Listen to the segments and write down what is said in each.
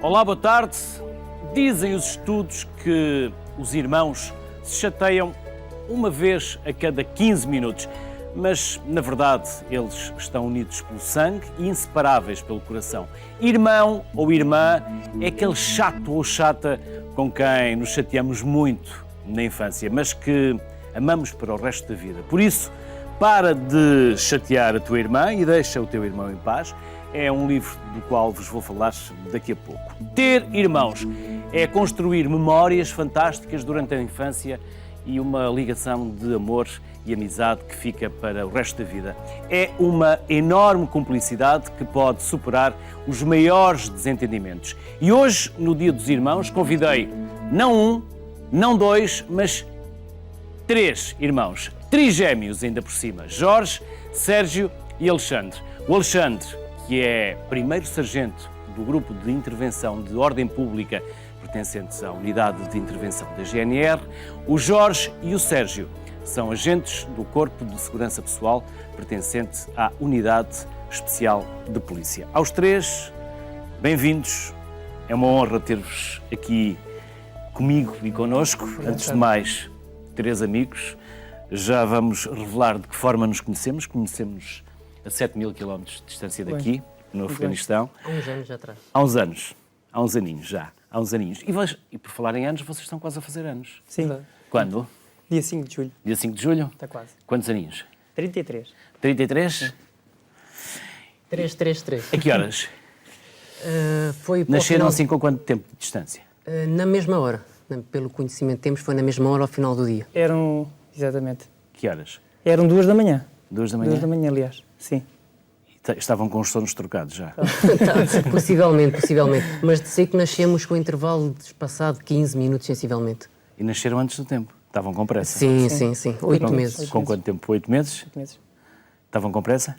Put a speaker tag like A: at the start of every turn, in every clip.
A: Olá, boa tarde. Dizem os estudos que os irmãos se chateiam uma vez a cada 15 minutos, mas, na verdade, eles estão unidos pelo sangue e inseparáveis pelo coração. Irmão ou irmã é aquele chato ou chata com quem nos chateamos muito na infância, mas que amamos para o resto da vida. Por isso, para de chatear a tua irmã e deixa o teu irmão em paz. É um livro do qual vos vou falar daqui a pouco. Ter irmãos é construir memórias fantásticas durante a infância e uma ligação de amor e amizade que fica para o resto da vida. É uma enorme cumplicidade que pode superar os maiores desentendimentos. E hoje, no Dia dos Irmãos, convidei não um, não dois, mas 3 irmãos, trigémeos ainda por cima, Jorge, Sérgio e Alexandre. O Alexandre, que é primeiro sargento do Grupo de Intervenção de Ordem Pública pertencentes à Unidade de Intervenção da GNR, o Jorge e o Sérgio são agentes do Corpo de Segurança Pessoal pertencente à Unidade Especial de Polícia. Aos 3, bem-vindos. É uma honra ter-vos aqui comigo e connosco. Antes de mais, 3 amigos. Já vamos revelar de que forma nos conhecemos. Conhecemos a 7.000 km de distância daqui, no Afeganistão.
B: Há uns anos atrás.
A: Há uns anos. Há uns aninhos já. Há uns aninhos. E por falar em anos, vocês estão quase a fazer anos.
C: Sim.
A: Quando?
C: Dia 5 de julho.
A: Dia 5 de julho?
C: Está quase.
A: Quantos aninhos?
C: 33.
A: 33?
B: 333.
A: A que horas?
B: Foi para o
A: Nasceram
B: final-
A: assim com quanto tempo de distância?
B: Na mesma hora. Pelo conhecimento que temos, foi na mesma hora ao final do dia.
C: Eram, exatamente,
A: Que horas?
C: eram 2 da manhã.
A: 2 da manhã?
C: 2 da manhã, aliás. Sim.
A: Estavam com os sonos trocados já.
B: Possivelmente. Mas sei que nascemos com um intervalo de espaçado de 15 minutos, sensivelmente.
A: E nasceram antes do tempo. Estavam com pressa.
B: Sim. 8
A: Com-
B: meses.
A: Com quanto tempo? 8 meses?
C: 8 meses.
A: Estavam com pressa?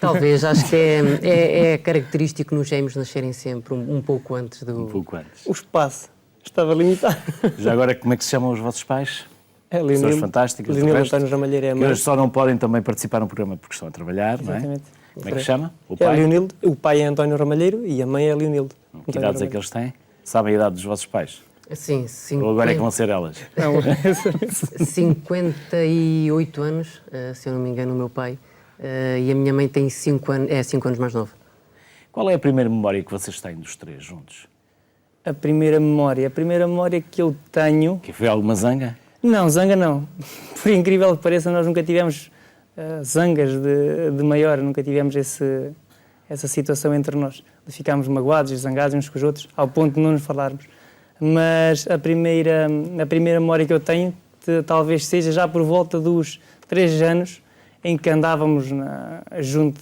B: Talvez, acho que é característico nos gêmeos nascerem sempre um pouco antes do...
A: Um pouco antes.
C: O espaço estava limitado.
A: Já agora, como é que se chamam os vossos pais?
C: É
A: Pessoas fantásticas. do
C: Leonel
A: resto,
C: António Ramalheiro é a
A: que
C: mãe.
A: hoje só não podem também participar no programa porque estão a trabalhar, não é?
C: Exatamente.
A: Como é que se chama? O
C: É
A: pai?
C: Leonildo. O pai é António Ramalheiro e a mãe é Leonildo.
A: Que idades é que eles têm? Sabem a idade dos vossos pais?
B: Sim,
A: Ou agora é que vão ser elas?
C: Não,
B: 58 anos, se eu não me engano, o meu pai. E a minha mãe tem 5 anos, é 5 anos mais nova.
A: Qual é a primeira memória que vocês têm dos 3 juntos?
C: a primeira memória que eu tenho...
A: Que foi alguma zanga?
C: Não, zanga não. Por incrível que pareça, nós nunca tivemos zangas de maior, nunca tivemos essa situação entre nós, de ficarmos magoados e zangados uns com os outros, ao ponto de não nos falarmos. Mas a primeira memória que eu tenho, talvez seja já por volta dos 3 anos, em que andávamos junto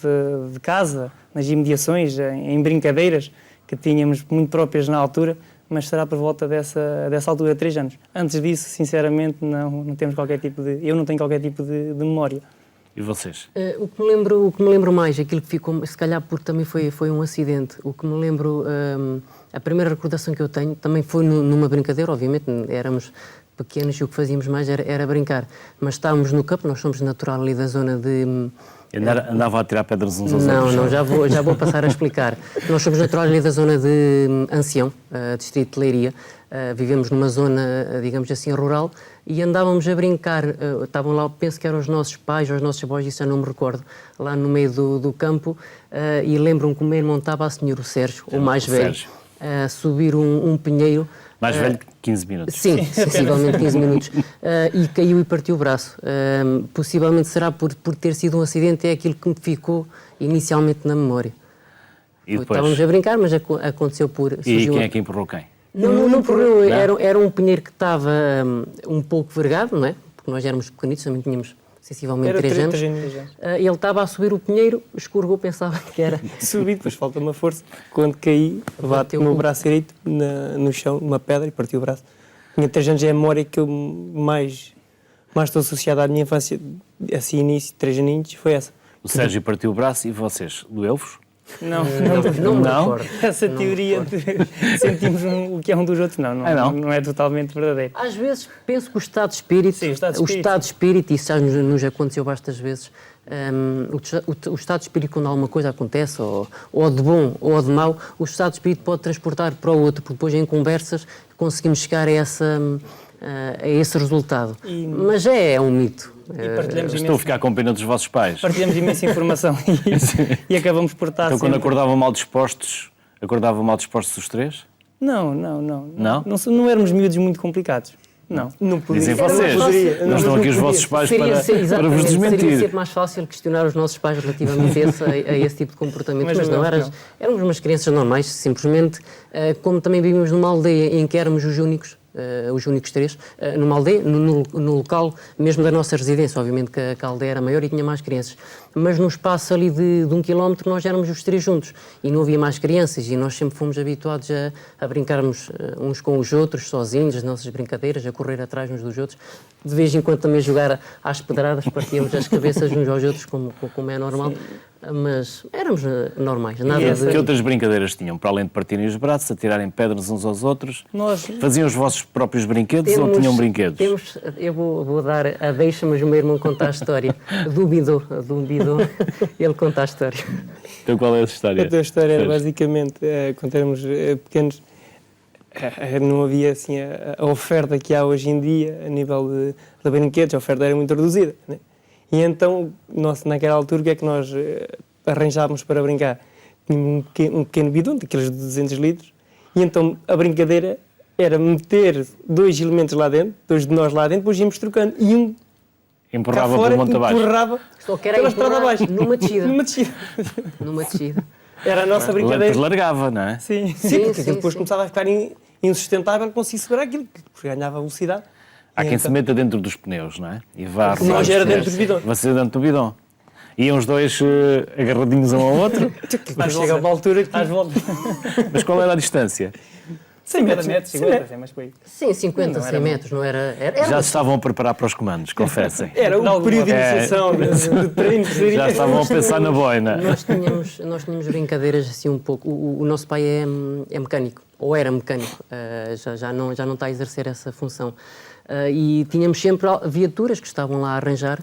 C: de casa, nas imediações, em brincadeiras, que tínhamos muito próprias na altura, mas será por volta dessa altura, 3 anos. Antes disso, sinceramente, não temos qualquer tipo de... Eu não tenho qualquer tipo de memória.
A: E vocês?
B: O que me lembro mais, aquilo que ficou, se calhar porque também foi um acidente, o que me lembro, a primeira recordação que eu tenho, também foi numa brincadeira, obviamente, éramos pequenos e o que fazíamos mais era brincar, mas estávamos no campo, nós somos natural ali da zona de...
A: Andavam a tirar pedras uns aos outros?
B: Não, já vou passar a explicar. Nós somos naturais ali da zona de Ancião, distrito de Leiria. Vivemos numa zona, digamos assim, rural e andávamos a brincar. Estavam lá, penso que eram os nossos pais ou os nossos avós, isso eu não me recordo, lá no meio do campo. E lembro-me que o meu irmão estava a senhor o Sérgio, o mais velho, a subir um pinheiro.
A: Mais velho que 15 minutos.
B: Sim, sensivelmente 15 minutos. E caiu e partiu o braço. Possivelmente será por ter sido um acidente, é aquilo que me ficou inicialmente na memória.
A: E depois?
B: Estávamos a brincar, mas aconteceu por...
A: E quem é que empurrou quem?
B: Não correu. Era um pinheiro que estava um pouco vergado, não é? Porque nós éramos pequenitos, também tínhamos sensivelmente 3 anos. Ele estava a subir o pinheiro, escorregou, pensava que era...
C: Subi, depois falta-me a força. Quando caí, bate o meu braço direito no chão, uma pedra, e partiu o braço. Tinha 3 anos, é a memória que eu mais estou associada à minha infância, assim, início, 3 aninhos, foi essa.
A: O Sérgio partiu o braço e vocês, doeu-vos?
C: Não,
B: Não me
A: Não?
B: recordo.
C: essa
B: Não me
C: teoria
B: recordo.
C: de sentimos o que é um dos outros, não é totalmente verdadeiro.
B: Às vezes penso que o estado de espírito,
C: Sim, o estado de espírito.
B: isso já nos aconteceu bastantes vezes, o estado de espírito quando alguma coisa acontece, ou de bom ou de mau, o estado de espírito pode transportar para o outro, porque depois em conversas conseguimos chegar a esse resultado. Mas é um mito.
C: E partilhamos
A: Estou a ficar com pena dos vossos pais.
C: Partilhamos imensa informação e acabamos por estar
A: Então, quando
C: sempre...
A: acordavam mal dispostos os três?
C: Não.
A: Não?
C: Não éramos miúdos muito complicados. Não podia.
A: Dizem vocês. Não estão aqui os vossos pais para vos
B: Seria
A: desmentir.
B: sempre mais fácil questionar os nossos pais relativamente a esse tipo de comportamento. Mas não, éramos umas crianças normais, simplesmente, como também vivíamos numa aldeia em que éramos os únicos três, numa aldeia, no local mesmo da nossa residência. Obviamente que a aldeia era maior e tinha mais crianças, mas no espaço ali de 1 quilómetro nós éramos os três juntos e não havia mais crianças e nós sempre fomos habituados a brincarmos uns com os outros, sozinhos, as nossas brincadeiras, a correr atrás uns dos outros. De vez em quando também jogar às pedradas, partíamos as cabeças uns aos outros, como é normal. Sim. Mas éramos normais.
A: Que outras brincadeiras tinham? Para além de partirem os braços, atirarem pedras uns aos outros? Faziam os vossos próprios brinquedos ou tinham brinquedos?
B: Eu vou dar a deixa, mas o meu irmão conta a história. Duvidou. Ele conta a história.
A: Então qual é a história?
C: A história era basicamente, quando éramos pequenos, não havia assim a oferta que há hoje em dia a nível de brinquedos, a oferta era muito reduzida, né? E então, naquela altura, o que é que nós arranjávamos para brincar? Tínhamos um pequeno bidão, daqueles de 200 litros, e então a brincadeira era meter 2 elementos lá dentro, 2 de nós lá dentro, depois íamos trocando, e um
A: empurrava
C: fora,
A: pelo monte abaixo.
C: Empurrava
B: só que era
C: estrada abaixo.
B: Numa descida.
C: Numa descida.
B: Era
C: Era a nossa brincadeira.
A: Depois largava, não é?
C: Sim, porque depois começava a ficar insustentável, não conseguia segurar aquilo, porque ganhava velocidade.
A: Há quem se meta dentro dos pneus, não é? E vá
C: Nós era dentro do bidão.
A: Você dentro do bidão. Iam os dois agarradinhos um ao outro.
C: Chega a uma altura que estás volta.
A: Mas qual era a distância?
C: 100 metros, 50, mais por aí.
B: Sim, 50, 100 metros, não era...
A: Já se estavam a preparar para os comandos, confessem.
C: Era um período de iniciação, de treino.
A: Já estavam a pensar na boina.
B: Nós tínhamos brincadeiras assim um pouco. O nosso pai é mecânico, ou era mecânico, já não está a exercer essa função. E tínhamos sempre viaturas que estavam lá a arranjar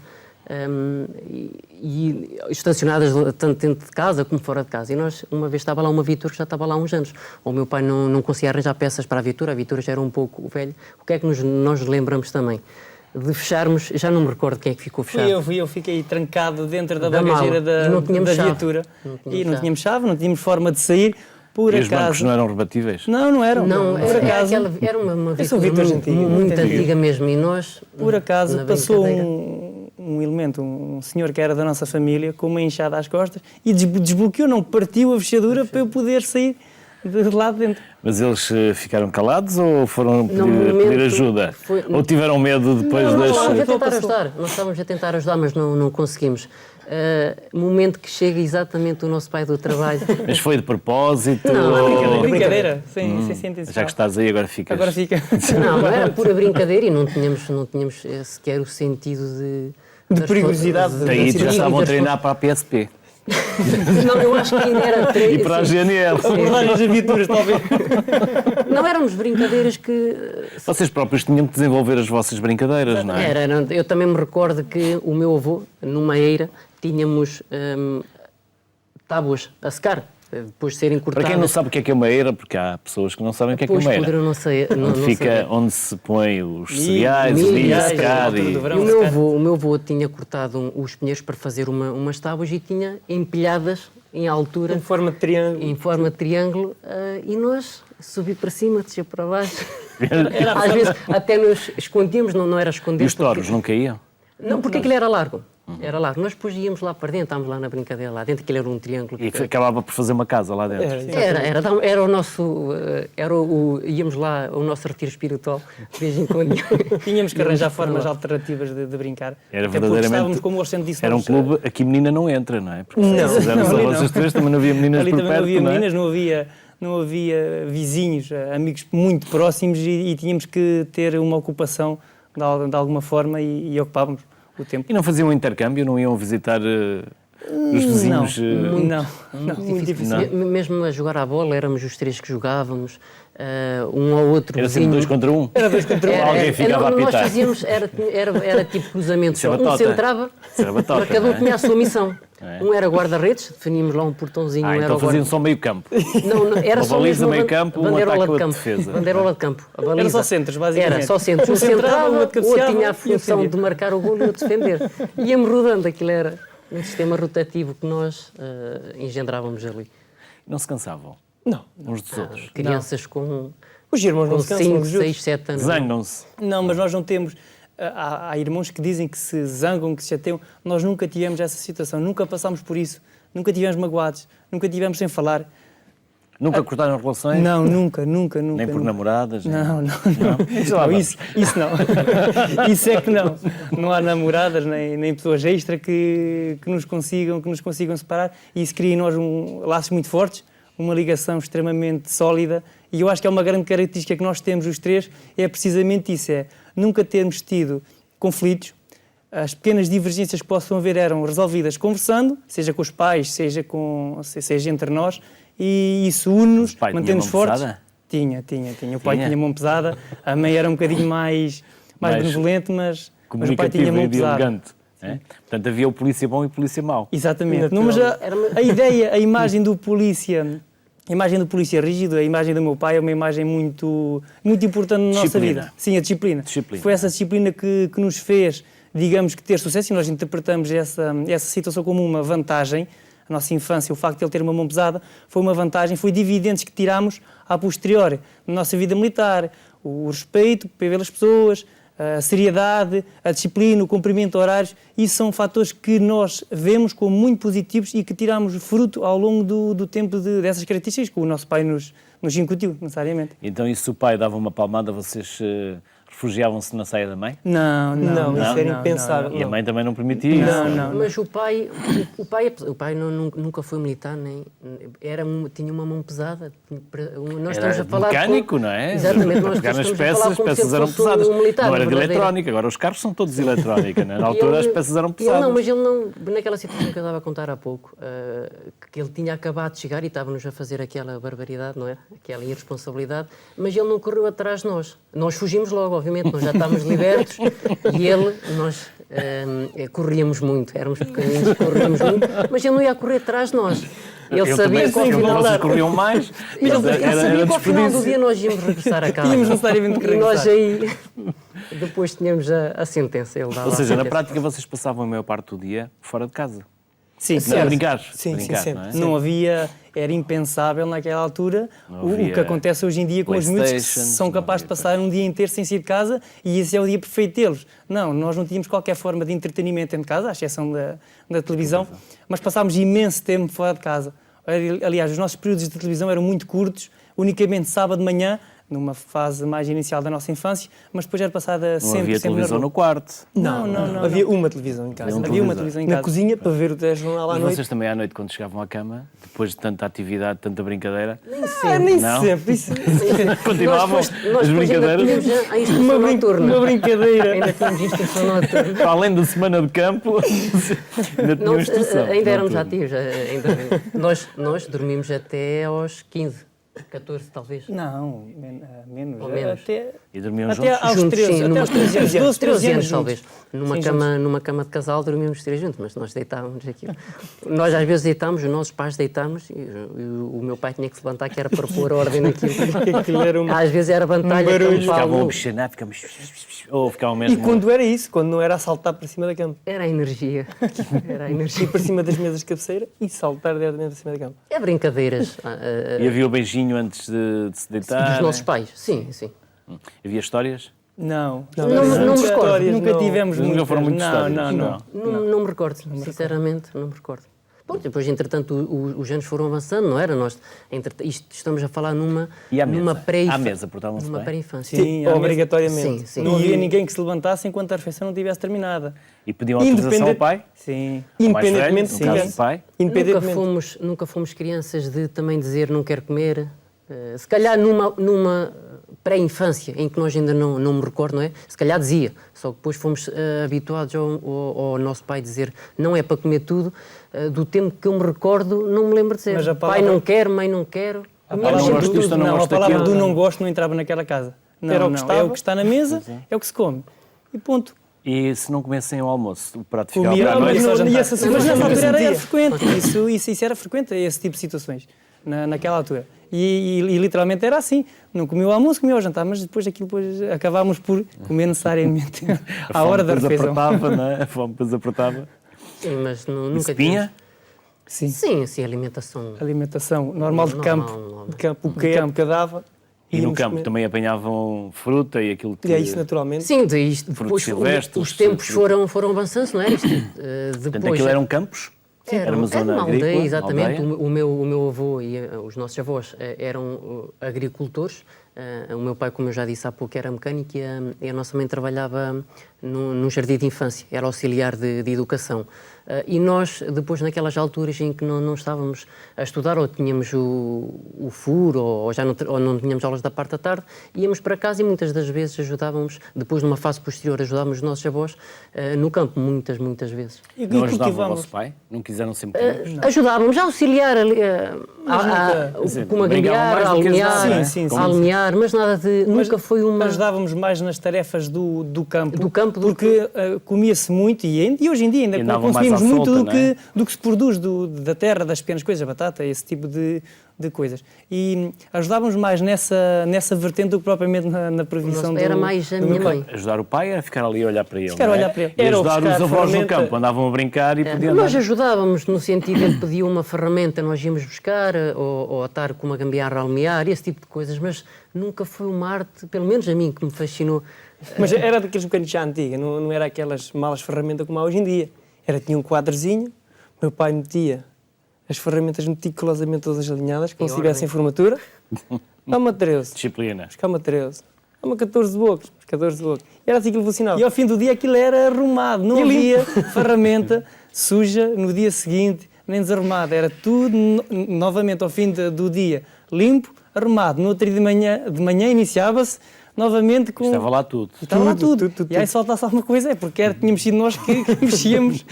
B: e estacionadas tanto dentro de casa como fora de casa. E nós, uma vez estava lá uma viatura que já estava lá há uns anos. O meu pai não conseguia arranjar peças para a viatura já era um pouco velho. O que é que nós lembramos também? De fecharmos, já não me recordo quem é que ficou fechado.
C: Eu fiquei trancado dentro da bagageira da viatura. Não tínhamos chave, não tínhamos forma de sair. Por
A: e
C: acaso...
A: os bancos não eram rebatíveis?
C: Não eram.
B: Não, era uma viatura muito antiga mesmo. E nós...
C: Por acaso passou um elemento, um senhor que era da nossa família, com uma enxada às costas e desbloqueou, não partiu a fechadura para eu poder sair de lá de dentro.
A: Mas eles ficaram calados ou foram pedir ajuda? Ou tiveram medo depois das...
B: Nós estávamos a tentar ajudar, mas não conseguimos. Momento que chega exatamente o nosso pai do trabalho.
A: Mas foi de propósito?
C: Brincadeira. Sim.
A: Já que estás aí, agora ficas.
C: Agora fica.
B: Não era pura brincadeira e não tínhamos sequer o sentido
C: de perigosidade.
A: Daí já estavam a treinar para a PSP.
B: Não, eu acho que ainda era treino.
A: E para a GNR.
C: Abordagens aventuras, talvez.
B: Não éramos brincadeiras que...
A: Vocês próprios tinham que desenvolver as vossas brincadeiras, não é?
B: Eu também me recordo que o meu avô, numa eira, tínhamos tábuas a secar, depois de serem cortadas.
A: Para quem não sabe o que é uma eira, porque há pessoas que não sabem o que é uma eira.
B: Não sei.
A: Onde se põe os cereais, o milho a secar.
B: E o meu avô tinha cortado os pinheiros para fazer umas tábuas e tinha empilhadas em altura.
C: Em forma de triângulo.
B: E nós subir para cima, descer para baixo. Às vezes até nos escondíamos, não era esconder.
A: E os touros não caíam?
B: Não, porque aquilo era largo. Era largo. Nós depois íamos lá para dentro, estávamos lá na brincadeira lá dentro, aquilo era um triângulo.
A: E acabava por fazer uma casa lá dentro.
B: Era o nosso... íamos lá, o nosso retiro espiritual, de vez em quando.
C: Tínhamos que arranjar formas alternativas de brincar.
A: Era verdadeiramente...
C: Estávamos, como o Oxente disse...
A: Era um clube, aqui menina não entra, não é? Porque
C: não,
A: se fizermos a vocês três, também não havia meninas por perto,
C: não havia meninas, não havia vizinhos, amigos muito próximos e tínhamos que ter uma ocupação de alguma forma e ocupávamos o tempo.
A: E não faziam um intercâmbio? Não iam visitar Os vizinhos...
C: Não, muito difícil.
B: Mesmo a jogar à bola, éramos os três que jogávamos, um ou outro
A: Era sempre
B: vizinho.
A: 2 contra 1?
C: Era 2 contra 1.
A: Alguém ficava a
B: Nós
A: apitar.
B: fazíamos, era tipo cruzamento,
A: Isso é
B: só. Um
A: batota.
B: centrava,
A: Isso era batota,
B: mas cada
A: não
B: um
A: é?
B: tinha a sua missão.
A: É.
B: Um era guarda-redes, definíamos lá um portãozinho. um era
A: Então
B: o guarda-
A: faziam só meio campo.
B: Não, era
A: Uma
B: só
A: baliza,
B: mesmo
A: meio
B: a
A: campo, um
B: bandeirola
A: ataque,
B: de
A: outro
B: campo.
A: defesa.
B: Bandeirola de campo. A baliza.
C: Era só centros, basicamente.
B: Era só centros.
C: Um
B: Um
C: centrava,
B: centrava,
C: o
B: o
C: outro
B: outro
C: cabeceava
B: tinha a
C: e
B: função
C: defendia.
B: de marcar o golo e o outro defender. Íamos rodando, aquilo era um sistema rotativo que nós engendrávamos ali.
A: Não se cansavam
C: Não.
A: uns dos outros.
B: Crianças com
C: Os irmãos não
B: com
C: se cansam
B: 5,
C: uns dos outros.
B: 6, 7 anos.
A: Zangam-se.
C: Não, mas nós não temos... Há irmãos que dizem que se zangam, que se chateiam. Nós nunca tivemos essa situação, nunca passámos por isso, nunca tivemos magoados, nunca tivemos sem falar.
A: Nunca cortaram relações?
C: Não, nunca.
A: Nem por
C: nunca.
A: namoradas? nem-
C: Não.
A: Isso lá
C: Não,
A: vamos.
C: isso não. Isso é que não. Não há namoradas nem pessoas extra que nos consigam separar, e isso cria em nós laços muito fortes, uma ligação extremamente sólida, e eu acho que é uma grande característica que nós temos os três, é precisamente isso, é nunca termos tido conflitos. As pequenas divergências que possam haver eram resolvidas conversando, seja com os pais, seja entre nós, e isso une-nos,
A: O pai tinha
C: mantém-nos
A: mão
C: fortes.
A: pesada?
C: Tinha. O pai
A: Tinha?
C: tinha mão pesada, a mãe era um bocadinho mais benevolente, mas o pai tinha
A: Comunicativo
C: mão
A: e
C: pesada.
A: elegante. É? Portanto, havia o polícia bom e o polícia mau.
C: Exatamente. Não, mas a ideia, a imagem do polícia rígido, a imagem do meu pai é uma imagem muito importante na nossa
A: Disciplina.
C: vida. Sim, a disciplina.
A: Disciplina.
C: Foi essa disciplina que nos fez, digamos, que ter sucesso, e nós interpretamos essa situação como uma vantagem. A nossa infância, o facto de ele ter uma mão pesada, foi uma vantagem, foi dividendos que tiramos a posteriori na nossa vida militar. O respeito pelas pessoas, a seriedade, a disciplina, o cumprimento de horários, isso são fatores que nós vemos como muito positivos e que tiramos fruto ao longo do tempo dessas características que o nosso pai nos incutiu, necessariamente.
A: Então, e se o pai dava uma palmada, vocês refugiavam-se na saia da mãe?
C: Não,
D: isso era impensável.
A: E a mãe também não permitia isso?
C: Não.
B: Mas o pai nunca foi militar, nem tinha uma mão pesada. Nós estamos
A: Era
B: a falar
A: mecânico, não é?
B: Exatamente, nós
A: Para pegar nas
B: estamos a falar
A: peças, as
B: como se
A: peças
B: ele
A: eram
B: fosse
A: pesadas.
B: um militar,
A: Não era de
B: verdadeiro.
A: eletrónica, agora os carros são todos de eletrónica, né? Na altura as peças eram pesadas.
B: Mas ele não, naquela situação que eu estava a contar há pouco, que ele tinha acabado de chegar e estava-nos a fazer aquela barbaridade, não é? Aquela irresponsabilidade, mas ele não correu atrás de nós. Nós fugimos logo, obviamente, nós já estávamos libertos e nós corríamos muito, éramos pequeninos, corríamos muito, mas ele não ia correr atrás de nós. Ele sabia que ao final
A: vocês corriam mais,
B: ele sabia que ao final do
A: desperdício.
B: dia nós íamos regressar a casa.
C: Tínhamos necessariamente que
B: E nós
C: regressar.
B: aí, depois tínhamos a sentença. Ele dava
A: Ou
B: a
A: seja, na
B: sentença.
A: prática vocês passavam a maior parte do dia fora de casa.
C: Sim,
A: Não, a brincar.
D: Sim,
A: brincar,
D: sempre.
A: não é?
C: Não havia, era impensável naquela altura o
A: havia
C: que acontece hoje em dia com os miúdos que
A: PlayStations,
C: são
A: não
C: capazes de
A: havia
C: passar um dia inteiro sem sair de casa e esse é o dia perfeito deles. Não, nós não tínhamos qualquer forma de entretenimento dentro de casa, à exceção da televisão, mas passámos imenso tempo fora de casa. Aliás, os nossos períodos de televisão eram muito curtos, unicamente sábado de manhã, numa fase mais inicial da nossa infância, mas depois era passada
A: Não
C: sempre
A: havia
C: na
A: televisão
C: rua.
A: no quarto.
C: Não.
D: Havia uma televisão em casa.
C: Havia uma televisão em
D: Na
C: casa.
D: cozinha, para ver o telejornal à
A: Mas
D: noite.
A: vocês também à noite, quando chegavam à cama, depois de tanta atividade, tanta brincadeira,
D: Nem
A: Não?
D: sempre. Isso.
A: continuavam
B: Nós
A: as
B: depois ainda
A: brincadeiras.
B: tínhamos a instrução noturna.
C: Uma brincadeira.
B: Ainda tínhamos instrução noturna.
A: Para além da semana de campo, ainda tinham
B: Nós,
A: instrução.
B: ainda éramos
A: noturna.
B: ativos. Nós dormimos até aos 15, 14 talvez.
C: Não, menos.
B: Ou menos.
A: E dormiam
C: Até
A: juntos?
C: aos
B: Juntos,
C: 13,
B: sim,
C: até
B: numa-
C: aos 13 anos, 12, 13 anos
B: talvez.
C: juntos.
B: Numa cama de casal dormíamos 3 juntos, mas nós deitávamos aquilo. Nós às vezes deitávamos, os nossos pais deitávamos e o meu pai tinha que se levantar, que era para pôr ordem naquilo.
C: Aquilo era
B: Às vezes era batalha
C: barulho.
B: campal.
A: Ficavam a bichanar, ou ficavam mesmo...
D: E quando era isso, quando não era a saltar para cima da cama.
B: Era a energia. Era a energia.
D: Ir para cima das mesas de cabeceira e saltar diretamente para cima da cama.
B: É brincadeiras
A: E havia o beijinho antes de se deitar?
B: dos nossos pais. Sim, sim.
A: Havia histórias?
C: Não.
B: Não me recordo.
D: Histórias,
C: Nunca
D: não.
C: tivemos
A: Nunca
C: muitas.
A: foram muitas
C: Não,
A: histórias?
B: Não me recordo, sinceramente, não me recordo. Bom, depois, entretanto, os anos foram avançando, não era? Nós, estamos a falar numa
A: E à mesa?
B: pré-infância.
A: À mesa, portavam-se
B: Numa
A: bem?
B: pré-infância.
C: Sim, à
D: Obrigatoriamente.
B: Sim, sim.
C: Não havia ninguém que se levantasse enquanto a refeição não tivesse terminada.
A: E pediam autorização ao pai?
C: Sim.
A: Ao mais velho,
D: Independentemente
A: no
D: se
A: caso
D: tivesse.
A: do pai?
D: Independentemente.
B: Nunca fomos crianças de também dizer não quero comer. Se calhar pré-infância, em que nós ainda não me recordo, não é? Se calhar dizia, só que depois fomos habituados ao nosso pai dizer não é para comer tudo, do tempo que eu me recordo, não me lembro de dizer
C: Mas a palavra-
B: pai não quer, mãe não quero.
C: A
A: não
C: palavra,
A: gosto disto, eu não
C: a
A: gosto
C: palavra
A: daquilo.
C: do não gosto não entrava naquela casa. Não,
D: Era o que
C: não,
D: estava.
C: é o que está na mesa, é o que se come. E ponto.
A: E se não comessem o almoço, o prato ficava
C: Comia,
A: para a
C: mas,
A: noite?
C: não,
D: jantar.
C: mas
D: Mas
C: nessa
D: nunca
C: altura era
D: sentia.
C: frequente, isso era frequente, esse tipo de situações, naquela altura. E literalmente era assim, não comia o almoço, comia o jantar, mas depois acabámos por comer necessariamente
A: A
C: à
A: fome
C: hora da
A: depois
C: refeição.
A: apertava, não é? A fome depois apertava.
B: Sim, mas
A: E
B: nunca
A: se pinha?
C: Sim,
B: Sim, alimentação.
C: alimentação normal de campo.
B: Normal.
D: De campo, o que a época dava.
A: E no
D: íamos
A: campo
D: comer.
A: também apanhavam fruta e aquilo que...
D: E é isso naturalmente.
B: Sim, depois
A: Frutos silvestres,
B: os tempos
A: fruta.
B: foram avançando, não é?
A: Portanto,
B: Depois,
A: aquilo eram campos? Era uma zona
B: uma
A: agrícola?
B: aldeia, exatamente.
A: Aldeia?
B: O meu avô e os nossos avós eram agricultores. O meu pai, como eu já disse há pouco, era mecânico e a nossa mãe trabalhava num jardim de infância, era auxiliar de educação. E nós, depois, naquelas alturas em que não estávamos a estudar, ou tínhamos o furo, ou não tínhamos aulas da parte da tarde, íamos para casa e muitas das vezes ajudávamos, depois numa fase posterior, ajudávamos os nossos avós no campo, muitas vezes.
C: E
A: Não ajudavam o
C: cultivamos.
A: vosso pai? Não quiseram sempre comer?
B: Ajudávamos a auxiliar ali,
A: dizer,
B: como a
A: brincavam
B: gambiar, a
A: mais do que
B: alinhar,
A: ajudar, não é?
C: Sim, sim,
B: a alinhar, mas nada de... Nunca foi uma...
C: Ajudávamos mais nas tarefas do campo,
B: Do campo do
C: porque comia-se muito e hoje em dia ainda
A: E andavam mais
C: consumimos
A: à
C: muito
A: solta, não é?
C: do que se produz da terra, das pequenas coisas, a batata, esse tipo de coisas. E ajudávamos mais nessa vertente do que propriamente na previsão
B: Era mais a
C: do
B: minha
C: meu pai.
B: mãe.
A: Ajudar o pai era ficar ali a olhar para ele.
C: Ficar a
A: não é?
C: olhar para ele.
A: E
D: Era
A: ajudar
D: buscar
A: os avós no
D: ferramenta.
A: campo, andavam a brincar e podiam
B: Nós
A: andar.
B: ajudávamos no sentido de ele pedia uma ferramenta, nós íamos buscar, ou estar com uma gambiarra a alinhar, esse tipo de coisas, mas nunca foi uma arte, pelo menos a mim, que me fascinou.
D: Mas era daqueles mecânicos já antiga, não era aquelas malas ferramentas como há hoje em dia. Tinha um quadrozinho, meu pai metia as ferramentas meticulosamente todas alinhadas, como
B: Em
D: se tivessem
B: ordem.
D: formatura. Dá uma 13,
A: Disciplina.
D: buscar uma 13. Dá uma 14 bocas, 14 bocas. E era assim que ele funcionava.
C: E ao fim do dia aquilo era arrumado, não
D: E
C: havia ferramenta suja no dia seguinte, nem desarrumada. Era tudo novamente ao fim do dia limpo, arrumado. No outro dia de manhã iniciava-se novamente com...
A: Estava lá tudo.
C: Estava lá tudo.
D: tudo.
C: E aí soltasse alguma coisa, é porque tínhamos sido nós que mexíamos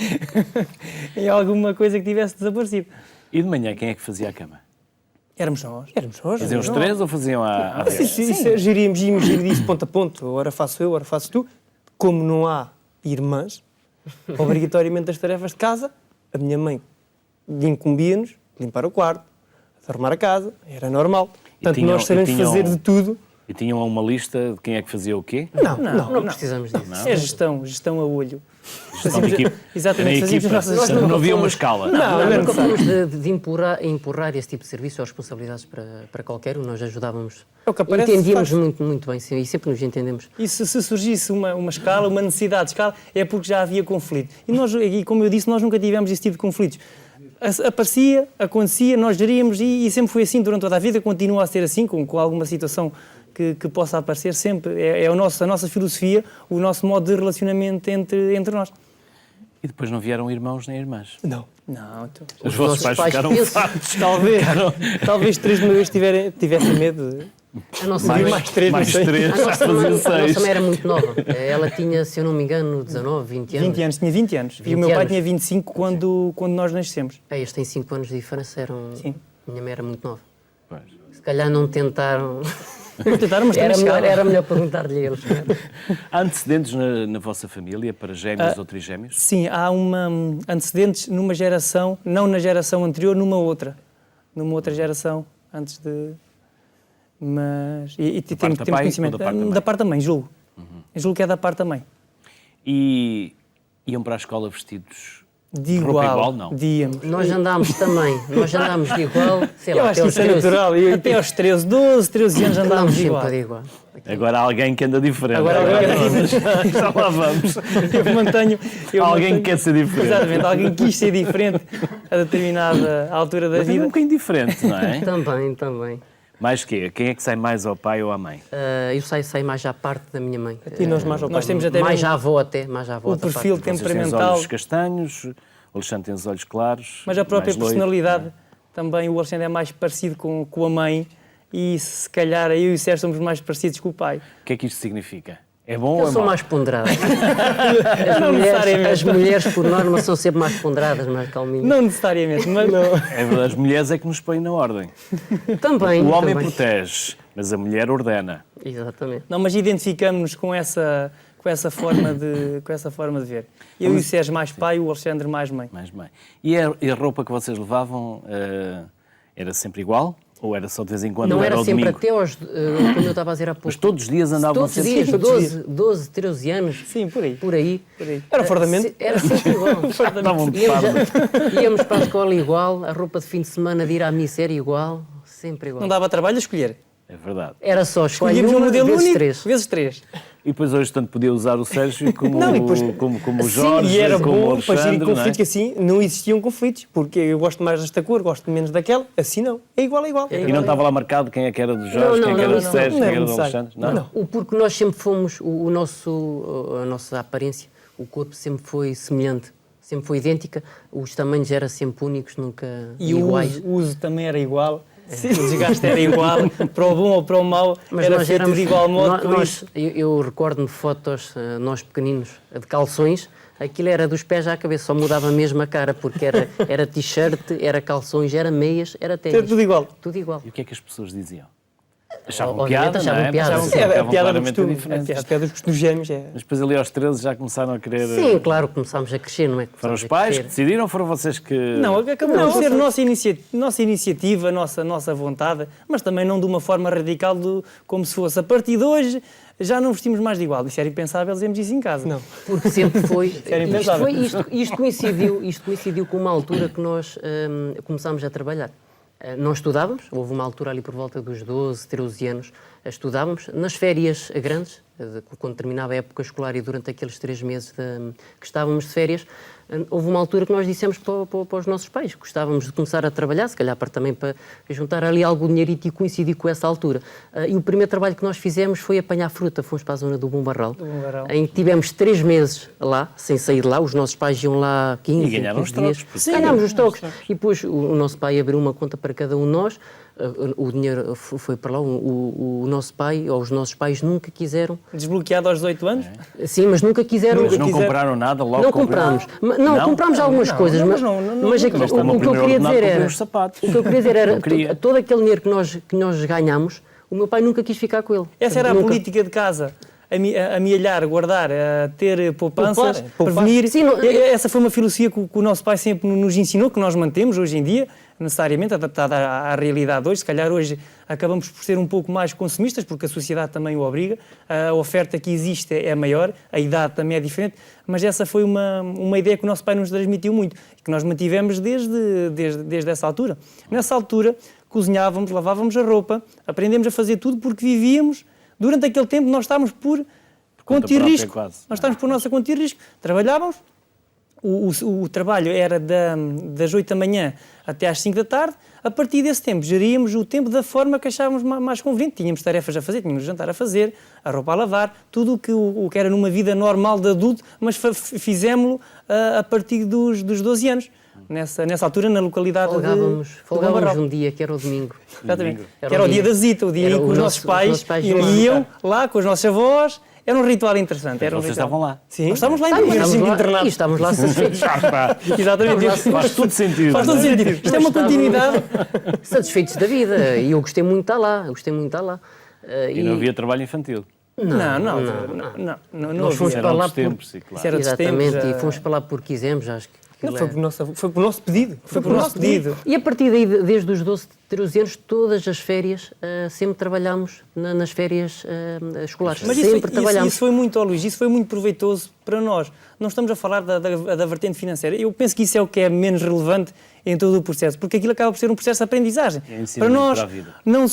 C: em alguma coisa que tivesse desaparecido.
A: E de manhã, quem é que fazia a cama?
C: Éramos nós.
D: Éramos nós.
A: Faziam os três ou faziam à
D: Sim,
A: vez?
D: sim, íamos gerir isso ponto a ponto. Ora faço eu, ora faço tu. Como não há irmãs, obrigatoriamente as tarefas de casa, a minha mãe incumbia-nos de limpar o quarto, de arrumar a casa, era normal. Portanto,
A: tinham-
D: nós sabemos
A: e tinham-
D: fazer de tudo.
A: E tinham uma lista de quem é que fazia o quê?
B: Não precisamos disso.
C: É gestão a olho.
A: Gestão de equipe.
C: Exatamente,
A: Era
C: fazíamos
A: equipa.
C: as nossas
A: Portanto,
C: gestões.
A: não havia uma escala.
B: Nunca fomos de empurrar esse tipo de serviço ou responsabilidades para qualquer um, nós ajudávamos.
D: É o que aparece,
B: Entendíamos
D: faz.
B: muito bem, sim, e sempre nos entendemos.
C: E se surgisse uma escala, uma necessidade de escala, é porque já havia conflito. E como eu disse, nós nunca tivemos esse tipo de conflitos. Aparecia, acontecia, nós geríamos e sempre foi assim durante toda a vida, continua a ser assim, com alguma situação que possa aparecer sempre. É a nossa filosofia, o nosso modo de relacionamento entre nós.
A: E depois não vieram irmãos nem irmãs.
D: Não.
C: Não, então...
A: Os vossos
B: nossos
A: pais
B: pais
A: ficaram
B: pensam-
A: fartos.
D: Talvez três de uma vez tivessem medo de...
B: A nossa
A: Mais,
B: mãe,
D: mais três,
A: mais
D: não sei.
A: três,
B: a
A: já
B: nossa
A: faziam
B: mãe, a nossa
A: seis.
B: mãe era muito nova. Ela tinha, se eu não me engano, 19, 20 anos.
C: 20 anos, tinha 20 anos. E
B: 20
C: o meu pai
B: anos.
C: tinha 25 quando nós nascemos.
B: Eles têm 5 anos de diferença,
C: Sim.
B: minha mãe era muito nova.
A: Pois.
B: Se calhar não tentaram...
C: Tentaram, mas
B: Era
C: também
B: melhor,
C: chegaram.
B: era melhor perguntar-lhe a eles.
A: Há antecedentes na vossa família para gêmeos ou trigêmeos?
C: Sim, há antecedentes numa geração, não na geração anterior, numa outra geração, antes de... Mas...
A: Da parte da pai
C: conhecimento.
A: ou da parte da mãe?
C: Da parte da mãe, julgo. Julgo que é da parte da mãe.
A: E iam para a escola vestidos
C: De
A: roupa
C: igual.
A: igual, não?
C: Díamos.
B: Nós andámos também, de igual, sei
D: Eu
B: lá,
D: acho que isso é
B: 13.
D: natural.
C: Até aos 13 anos andámos
B: Andámos
C: de igual.
B: sempre de igual.
A: Agora há alguém que anda diferente.
C: Agora alguém que anda
A: diferente. Já lá vamos.
C: Eu mantenho...
A: Alguém que quer ser diferente.
C: Exatamente, alguém quis ser diferente a determinada altura da
A: Mas é um
C: vida.
A: bocadinho diferente, não é?
B: Também.
A: Mais quê? Quem é que sai mais ao pai ou à mãe?
B: Eu saio mais à parte da minha mãe.
D: E nós mais ao
C: Nós
D: pai.
C: temos até
B: Mais
C: mesmo
B: à avó até, mais à avó.
C: o
B: da parte
C: perfil
B: da-
A: Vocês têm os
C: temperamental,
A: olhos castanhos, o Alexandre tem os olhos claros.
C: mas a própria
A: mais loiro.
C: personalidade também. O Alexandre é mais parecido com a mãe e se calhar eu e o Sérgio somos mais parecidos com o pai.
A: O que é que isto significa? É bom ou
B: Eu
A: é
B: sou
A: mau?
B: mais ponderado.
C: Não necessariamente.
B: As mulheres, por norma, são sempre mais ponderadas, mais calminhas.
C: Não necessariamente, mas
A: É verdade, as mulheres é que nos põem na ordem.
B: Também.
A: O homem
B: também.
A: protege, mas a mulher ordena.
B: Exatamente.
C: Não, mas identificamos-nos com essa forma de ver. Eu e o Sérgio mais pai, o Alexandre mais mãe.
A: Mais bem. E a roupa que vocês levavam era sempre igual? Ou era só de vez em quando?
B: Não era
A: ao
B: sempre
A: domingo?
B: até aos, como eu estava a dizer há pouco.
A: Mas todos os dias andavam
B: Todos os
A: sempre...
B: dias, 12, 13 anos.
C: Sim, por aí.
B: Por aí.
D: Era fardamento?
B: Era sempre igual.
A: Estavam de
B: Íamos,
A: farda.
B: íamos para a escola igual, a roupa de fim de semana de ir à missa era igual, sempre igual.
C: Não dava trabalho a escolher.
A: É verdade.
B: Era só escolher
C: Escolhíamos um
B: uma
C: modelo
B: vezes
C: único,
B: três.
C: vezes 3.
A: E depois hoje tanto podia usar o Sérgio como,
D: Não, e depois-
A: como o Jorge,
D: E era
A: como o
D: bom para gerir
A: Alexandre, não é?
D: conflitos, que assim não existiam conflitos, porque eu gosto mais desta cor, gosto menos daquela, assim não. É igual, é igual.
A: E não estava lá marcado quem é que era do Jorge, quem é que era do
B: não,
A: Sérgio,
D: não
A: quem
D: era
A: era do
D: necessário.
A: Alexandre? Não.
B: O porque nós sempre fomos, a nossa aparência, o corpo sempre foi semelhante, sempre foi idêntica, os tamanhos eram sempre únicos, nunca
C: E
B: iguais.
C: o uso também era igual. O desgaste era igual, para o bom ou para o mau, era feito de igual modo. por isso.
B: Eu recordo-me de fotos, nós pequeninos, de calções, aquilo era dos pés à cabeça, só mudava mesmo a cara, porque era t-shirt, era calções, era meias, era ténis.
D: Era tudo igual.
B: Tudo igual.
A: E o que é que as pessoas diziam? Achavam
B: Obviamente
A: piada,
B: achavam
A: não é?
B: piada,
A: Achavam
B: sim.
A: que
D: É a
A: ficavam
D: piada do
A: claramente
D: costume.
A: diferentes.
D: A piada dos gêmeos é.
A: Mas depois ali aos 13 já começaram a querer...
B: Sim, claro, começámos a crescer, não é?
A: Foram os
B: Começámos a
A: pais que
B: crescer.
A: decidiram ou foram vocês que...
C: Não, acabou por ser nossa iniciativa, nossa vontade, mas também não de uma forma radical, como se fosse a partir de hoje já não vestimos mais de igual. Isso era impensável, dizemos isso em casa.
D: Não.
B: Porque sempre foi.
C: Era impensável.
B: Isto coincidiu com uma altura que nós começámos a trabalhar. Nós estudávamos, houve uma altura ali por volta dos 12, 13 anos, estudávamos. Nas férias grandes, quando terminava a época escolar e durante aqueles 3 meses que estávamos de férias, houve uma altura que nós dissemos para os nossos pais que gostávamos de começar a trabalhar, se calhar também para juntar ali algum dinheirito e coincidir com essa altura. E o primeiro trabalho que nós fizemos foi apanhar fruta. Fomos para a zona do Bombarral, em que tivemos 3 meses lá, sem sair de lá. Os nossos pais iam lá 15,
A: E ganharam
B: 15
A: os trocos,
B: dias.
A: porque-
B: Ganhámos os trocos. E depois o nosso pai abriu uma conta para cada um de nós. O dinheiro foi para lá. O nosso pai, ou os nossos pais, nunca quiseram.
C: Desbloqueado aos 18 anos?
B: Sim, mas nunca quiseram.
A: Mas não compraram nada logo?
B: Não comprámos. Não, comprámos algumas coisas, mas aqui,
A: Mas como
B: o que eu
A: primeiro
B: queria
A: ordenado
B: dizer
A: comprei
B: era...
A: uns sapatos.
B: O que eu queria dizer era,
A: Não queria.
B: todo aquele dinheiro que nós ganhámos, o meu pai nunca quis ficar com ele.
C: Essa era a
B: Nunca.
C: política de casa. Amealhar, guardar, ter poupanças,
D: Poupar.
C: prevenir.
B: Sim, não-
C: Essa foi uma filosofia que o nosso pai sempre nos ensinou, que nós mantemos hoje em dia, necessariamente adaptada à realidade hoje. Se calhar hoje acabamos por ser um pouco mais consumistas, porque a sociedade também o obriga. A oferta que existe é maior, a idade também é diferente, mas essa foi uma ideia que o nosso pai nos transmitiu muito e que nós mantivemos desde essa altura. Nessa altura, cozinhávamos, lavávamos a roupa, aprendemos a fazer tudo porque vivíamos. Durante aquele tempo nós estávamos por
A: conta
C: conta e
A: própria,
C: risco.
A: quase.
C: Nós estávamos por nossa conta e risco. Trabalhávamos, o trabalho era das 8 da manhã até às 5 da tarde. A partir desse tempo, geríamos o tempo da forma que achávamos mais conveniente. Tínhamos tarefas a fazer, tínhamos jantar a fazer, a roupa a lavar, tudo o que era numa vida normal de adulto, mas fizemos-lo a partir dos 12 anos. Nessa altura, na localidade
B: Folgávamos
C: de Bombarral.
B: um dia, que era o domingo.
C: Exatamente.
B: Era
C: Que era
B: o
C: o dia
B: dia.
C: da visita, o dia
B: Era
C: em que
B: o
C: os
B: nosso-
C: nossos pais
B: os nossos pais
C: iam lá com os nossos avós. Era um ritual interessante. Era um
A: Vocês
C: ritual.
A: estavam lá.
C: Sim. Nós estávamos lá em
B: Estávamos
C: regime
B: lá,
C: internado.
B: e estávamos lá satisfeitos.
C: Exatamente.
A: Faz todo sentido.
C: Faz todo
A: não é?
C: sentido. Isto é uma continuidade.
B: Satisfeitos da vida. E eu gostei muito de estar lá.
A: E não havia trabalho infantil.
C: Não
B: Nós fomos
C: havia.
B: para lá
A: outros tempos, e claro.
C: Isso era dos
B: Exatamente,
C: tempos,
B: e fomos para lá porque quisemos, acho que
D: Não,
B: aquilo
D: foi por nosso pedido.
C: Foi por nosso pedido.
B: E a partir daí, desde os 12, 13 anos, todas as férias, sempre trabalhámos nas férias escolares.
C: Mas
B: Sempre trabalhámos.
C: isso foi muito, Luís, isso foi muito proveitoso para nós. Não estamos a falar da vertente financeira. Eu penso que isso é o que é menos relevante em todo o processo, porque aquilo acaba por ser um processo de aprendizagem.
A: É ensinamento
C: Para nós,
A: para a vida.
C: não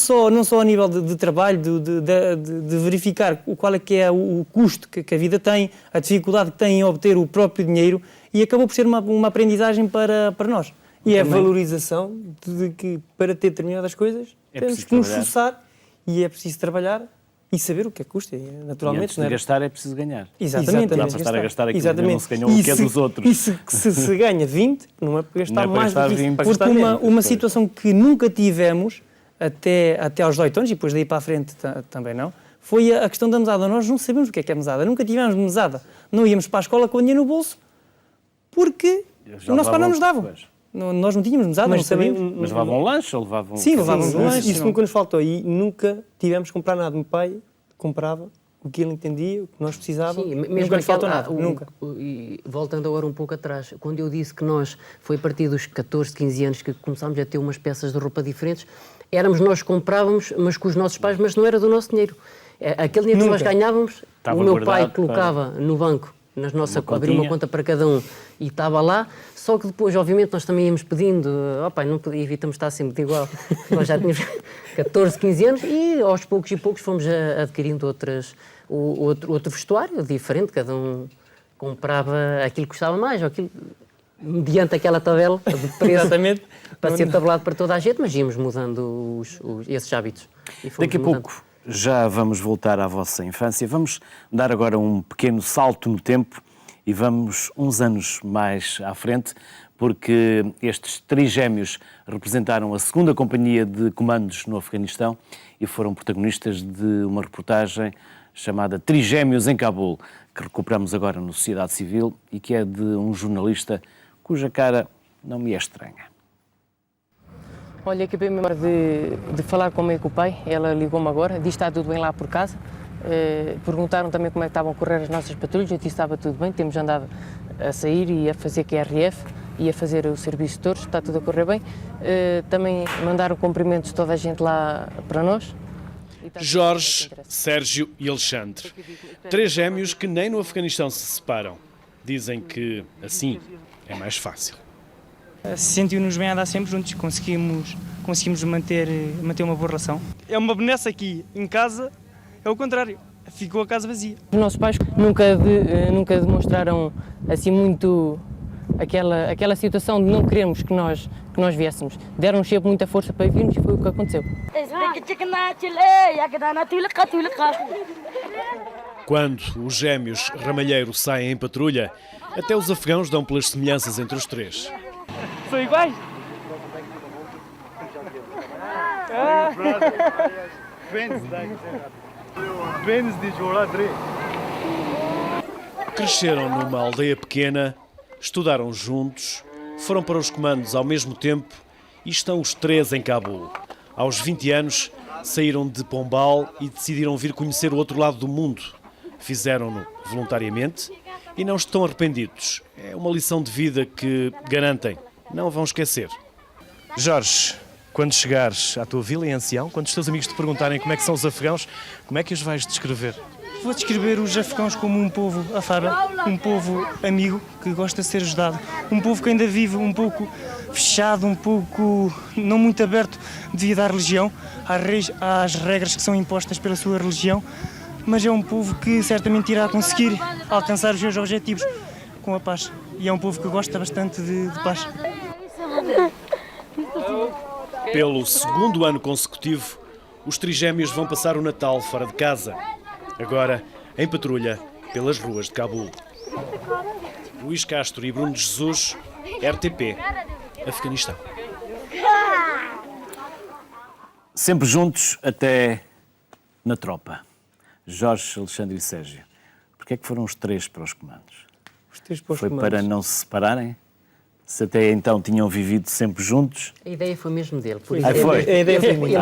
C: só a nível de trabalho, de verificar qual é que é o custo que a vida tem, a dificuldade que tem em obter o próprio dinheiro, e acabou por ser uma aprendizagem para nós.
D: E é a
C: Também.
D: valorização de que para ter determinadas coisas
A: É
D: temos
A: preciso
D: que nos
A: trabalhar.
D: esforçar e é preciso trabalhar e saber o que é que custa,
A: E
D: naturalmente.
A: antes
D: não
A: de
D: é?
A: gastar é preciso ganhar.
C: Exatamente.
A: Não dá para estar a gastar aquilo que
D: Exatamente.
A: não se ganhou o que é dos outros.
D: E se ganha 20, não é para gastar
A: Não é para
D: mais
A: gastar
D: do que isso,
A: 20,
D: para
A: para
D: gastar
A: gastar
D: menos.
C: Uma situação que nunca tivemos até aos 18 anos, e depois daí para a frente também não, foi a questão da mesada. Nós não sabemos o que é mesada, nunca tivemos mesada. Não íamos para a escola com dinheiro no bolso, porque o nosso pai não nos dava. Nós não tínhamos mesada, não sabíamos.
A: Mas levavam lanche ou levavam...
C: Sim, levávamos lanche.
D: Isso nunca nos faltou e nunca tivemos que comprar nada. Meu pai comprava o que ele entendia, o que nós precisávamos.
B: Sim,
D: nunca
B: mesmo
D: nos faltou nada, nunca.
B: E voltando agora um pouco atrás, quando eu disse que nós, foi a partir dos 14, 15 anos que começámos a ter umas peças de roupa diferentes, éramos nós que comprávamos, mas com os nossos pais, mas não era do nosso dinheiro. Aquele dinheiro que nós ganhávamos,
A: Estava
B: o meu pai
A: guardado
B: colocava no banco, abria uma
A: continha.
B: conta para cada um e estava lá, só que depois, obviamente, nós também íamos pedindo, pai, não podia, evitamos estar sempre igual. Nós já tínhamos 14, 15 anos e aos poucos e poucos fomos adquirindo outro vestuário diferente, cada um comprava aquilo que gostava mais, ou aquilo, mediante aquela tabela de preço,
C: Exatamente.
B: para ser tabelado para toda a gente, mas íamos mudando esses hábitos. E fomos
A: Daqui a
B: mudando.
A: pouco já vamos voltar à vossa infância. Vamos dar agora um pequeno salto no tempo e vamos uns anos mais à frente, porque estes trigémeos representaram a segunda companhia de comandos no Afeganistão e foram protagonistas de uma reportagem chamada Trigémeos em Cabul, que recuperamos agora no Sociedade Civil e que é de um jornalista cuja cara não me é estranha.
E: Olha, acabei mesmo de falar com a mãe e com o pai, ela ligou-me agora, disse que está tudo bem lá por casa. Perguntaram também como é que estavam a correr as nossas patrulhas, eu disse que estava tudo bem, temos andado a sair e a fazer QRF e a fazer o serviço de touros, está tudo a correr bem. Também mandaram cumprimentos toda a gente lá para nós.
F: Jorge, Sérgio e Alexandre. Três gêmeos que nem no Afeganistão se separam. Dizem que assim é mais fácil.
C: Sentiu-nos bem a andar sempre juntos, conseguimos manter uma boa relação. É uma benesse aqui, em casa é o contrário, ficou a casa vazia.
E: Os nossos pais nunca demonstraram assim muito aquela situação de não querermos que nós viéssemos. Deram-nos sempre muita força para virmos e foi o que aconteceu.
F: Quando os gêmeos Ramalheiro saem em patrulha, até os afegãos dão pelas semelhanças entre os três.
C: São iguais?
F: Cresceram numa aldeia pequena, estudaram juntos, foram para os comandos ao mesmo tempo e estão os três em Cabul. Aos 20 anos, saíram de Pombal e decidiram vir conhecer o outro lado do mundo. Fizeram-no voluntariamente e não estão arrependidos. É uma lição de vida que, garantem, não vão esquecer. Jorge, quando chegares à tua vila em Ancião, quando os teus amigos te perguntarem como é que são os afegãos, como é que os vais descrever?
C: Vou descrever os afegãos como um povo afável, um povo amigo que gosta de ser ajudado, um povo que ainda vive um pouco fechado, um pouco não muito aberto devido à religião, às regras que são impostas pela sua religião, mas é um povo que certamente irá conseguir alcançar os seus objetivos com a paz. E é um povo que gosta bastante de paz.
F: Pelo segundo ano consecutivo, os trigémeos vão passar o Natal fora de casa. Agora, em patrulha, pelas ruas de Cabul. Luís Castro e Bruno de Jesus, RTP, Afeganistão.
A: Sempre juntos até na tropa. Jorge, Alexandre e Sérgio. Porquê é que foram os três para os comandos?
D: Os três para os
A: Foi
D: comandos.
A: para não se separarem? Se até então tinham vivido sempre juntos?
B: A ideia foi mesmo dele. Por
A: Ah, foi?
D: A ideia foi minha.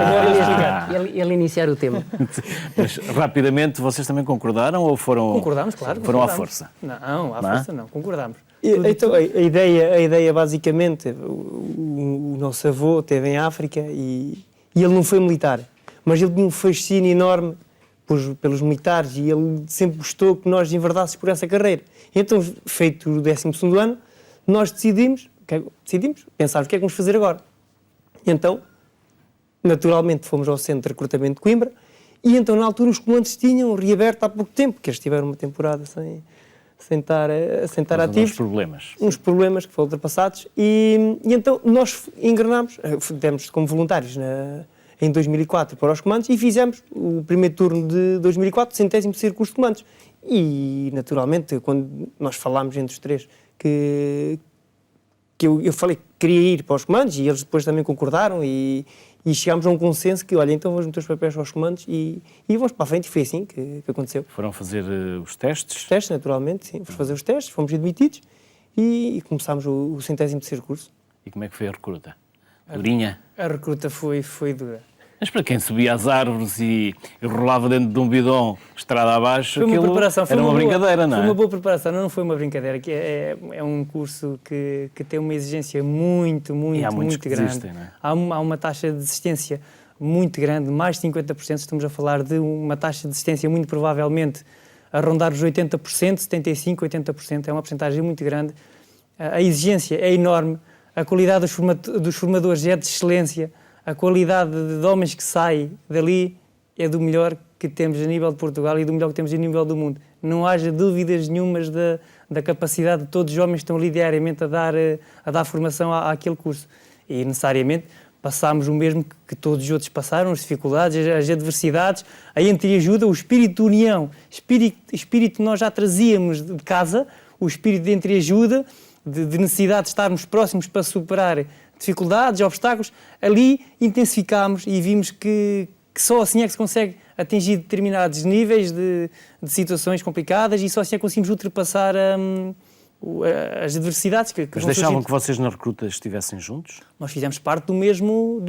B: Ele iniciar o tema.
A: Mas rapidamente vocês também concordaram ou foram...
C: Concordámos, claro.
A: Foram à
C: concordámos.
A: força?
C: Não, à
A: Não é?
C: força não, concordámos.
D: Então, a ideia basicamente, o nosso avô esteve em África e ele não foi militar, mas ele tinha um fascínio enorme pelos militares e ele sempre gostou que nós enverdássemos por essa carreira. Então, feito o 12º ano, nós decidimos pensar o que é que vamos fazer agora. Então, naturalmente, fomos ao Centro de Recrutamento de Coimbra e então, na altura, os comandos tinham reaberto há pouco tempo, porque eles tiveram uma temporada sem estar ativos. Uns problemas que foram ultrapassados e então nós engrenámos, demos como voluntários em 2004 para os comandos e fizemos o primeiro turno de 2004, 100º curso de comandos. E, naturalmente, quando nós falámos entre os três que eu falei que queria ir para os comandos e eles depois também concordaram e E chegámos a um consenso que, olha, então vamos meter os papéis aos comandos e vamos para a frente. E foi assim que aconteceu.
A: Foram fazer os testes?
D: Os testes, naturalmente, sim. Fomos fazer os testes, fomos admitidos e começámos o 103º curso.
A: E como é que foi a recruta? Durinha?
C: A recruta foi dura.
A: Mas para quem subia às árvores e rolava dentro de um bidão, estrada abaixo,
C: Foi uma
A: aquilo
C: preparação,
A: era uma brincadeira, não é?
C: Foi uma boa preparação, não foi uma brincadeira. Que é um curso que tem uma exigência muito
A: E há muitos
C: muito
A: que
C: grande.
A: desistem, não é?
C: Há uma taxa de desistência muito grande, mais de 50%. Estamos a falar de uma taxa de desistência muito provavelmente a rondar os 80%, 75%, 80%. É uma porcentagem muito grande. A exigência é enorme, a qualidade dos formadores é de excelência. A qualidade de homens que saem dali é do melhor que temos a nível de Portugal e do melhor que temos a nível do mundo. Não haja dúvidas nenhumas da capacidade de todos os homens que estão ali diariamente a dar formação àquele curso. E, necessariamente, passámos o mesmo que todos os outros passaram, as dificuldades, as adversidades, a entreajuda, o espírito de união, espírito que nós já trazíamos de casa, o espírito de entreajuda, de necessidade de estarmos próximos para superar dificuldades, obstáculos, ali intensificámos e vimos que só assim é que se consegue atingir determinados níveis de situações complicadas e só assim é que conseguimos ultrapassar as adversidades que
A: Mas
C: vão
A: deixavam
C: surgindo.
A: que vocês na recruta estivessem juntos?
C: Nós fizemos parte do mesmo...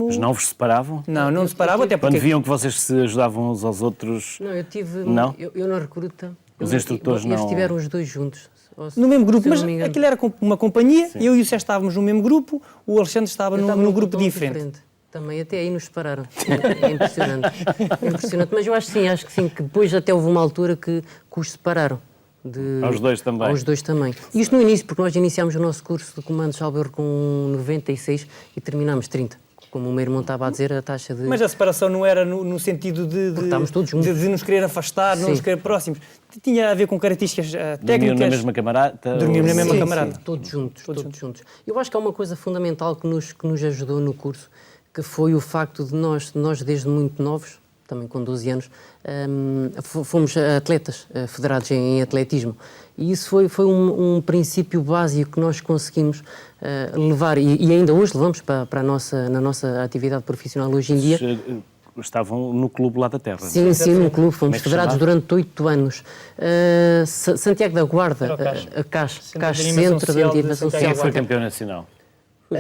A: Mas não vos separavam?
C: Não se separavam, até
A: Quando
C: porque...
A: viam que vocês se ajudavam uns aos outros...
B: Não, eu tive...
A: Não?
B: Eu na recruta...
A: Os instrutores
B: eles
A: não-
B: estiveram os dois juntos.
C: No mesmo grupo,
B: Se eu
C: mas
B: não me engano.
C: aquilo era uma companhia, eu e o César estávamos no mesmo grupo, o Alexandre estava
B: Eu estava
C: num
B: num
C: grupo
B: pelotão
C: diferente.
B: Também até aí nos separaram. É impressionante. É impressionante. Mas eu acho que sim, que depois até houve uma altura que os separaram.
A: Aos dois também?
B: Aos dois também. Isto no início, porque nós iniciámos o nosso curso de comandos salvo erro com 96 e terminámos 30. Como o meu irmão estava a dizer, a taxa de...
C: Mas a separação não era no sentido
B: Porque estávamos todos juntos.
C: de nos querer afastar, não
B: Sim.
C: nos querer próximos. Tinha a ver com características
A: Dormiam
C: técnicas.
A: na mesma camarada?
C: Dormiam na mesma
B: Sim,
C: camarada.
B: sim, todos juntos. Eu acho que há uma coisa fundamental que nos ajudou no curso, que foi o facto de nós desde muito novos, também com 12 anos, fomos atletas federados em atletismo. E isso foi um princípio básico que nós conseguimos levar, e ainda hoje levamos na nossa atividade profissional hoje em dia.
A: Estavam no clube lá da Terra.
B: Sim,
A: não é?
B: sim, no clube. Fomos
A: Como é que
B: federados
A: chamava?
B: durante 8 anos. Santiago da Guarda,
C: Era o CAS.
B: a CAS,
C: Centro
B: CAS,
C: de Animação
B: Centro de
C: Social de
B: Animação
C: Santiago
A: Quem
B: Social.
A: foi campeão nacional?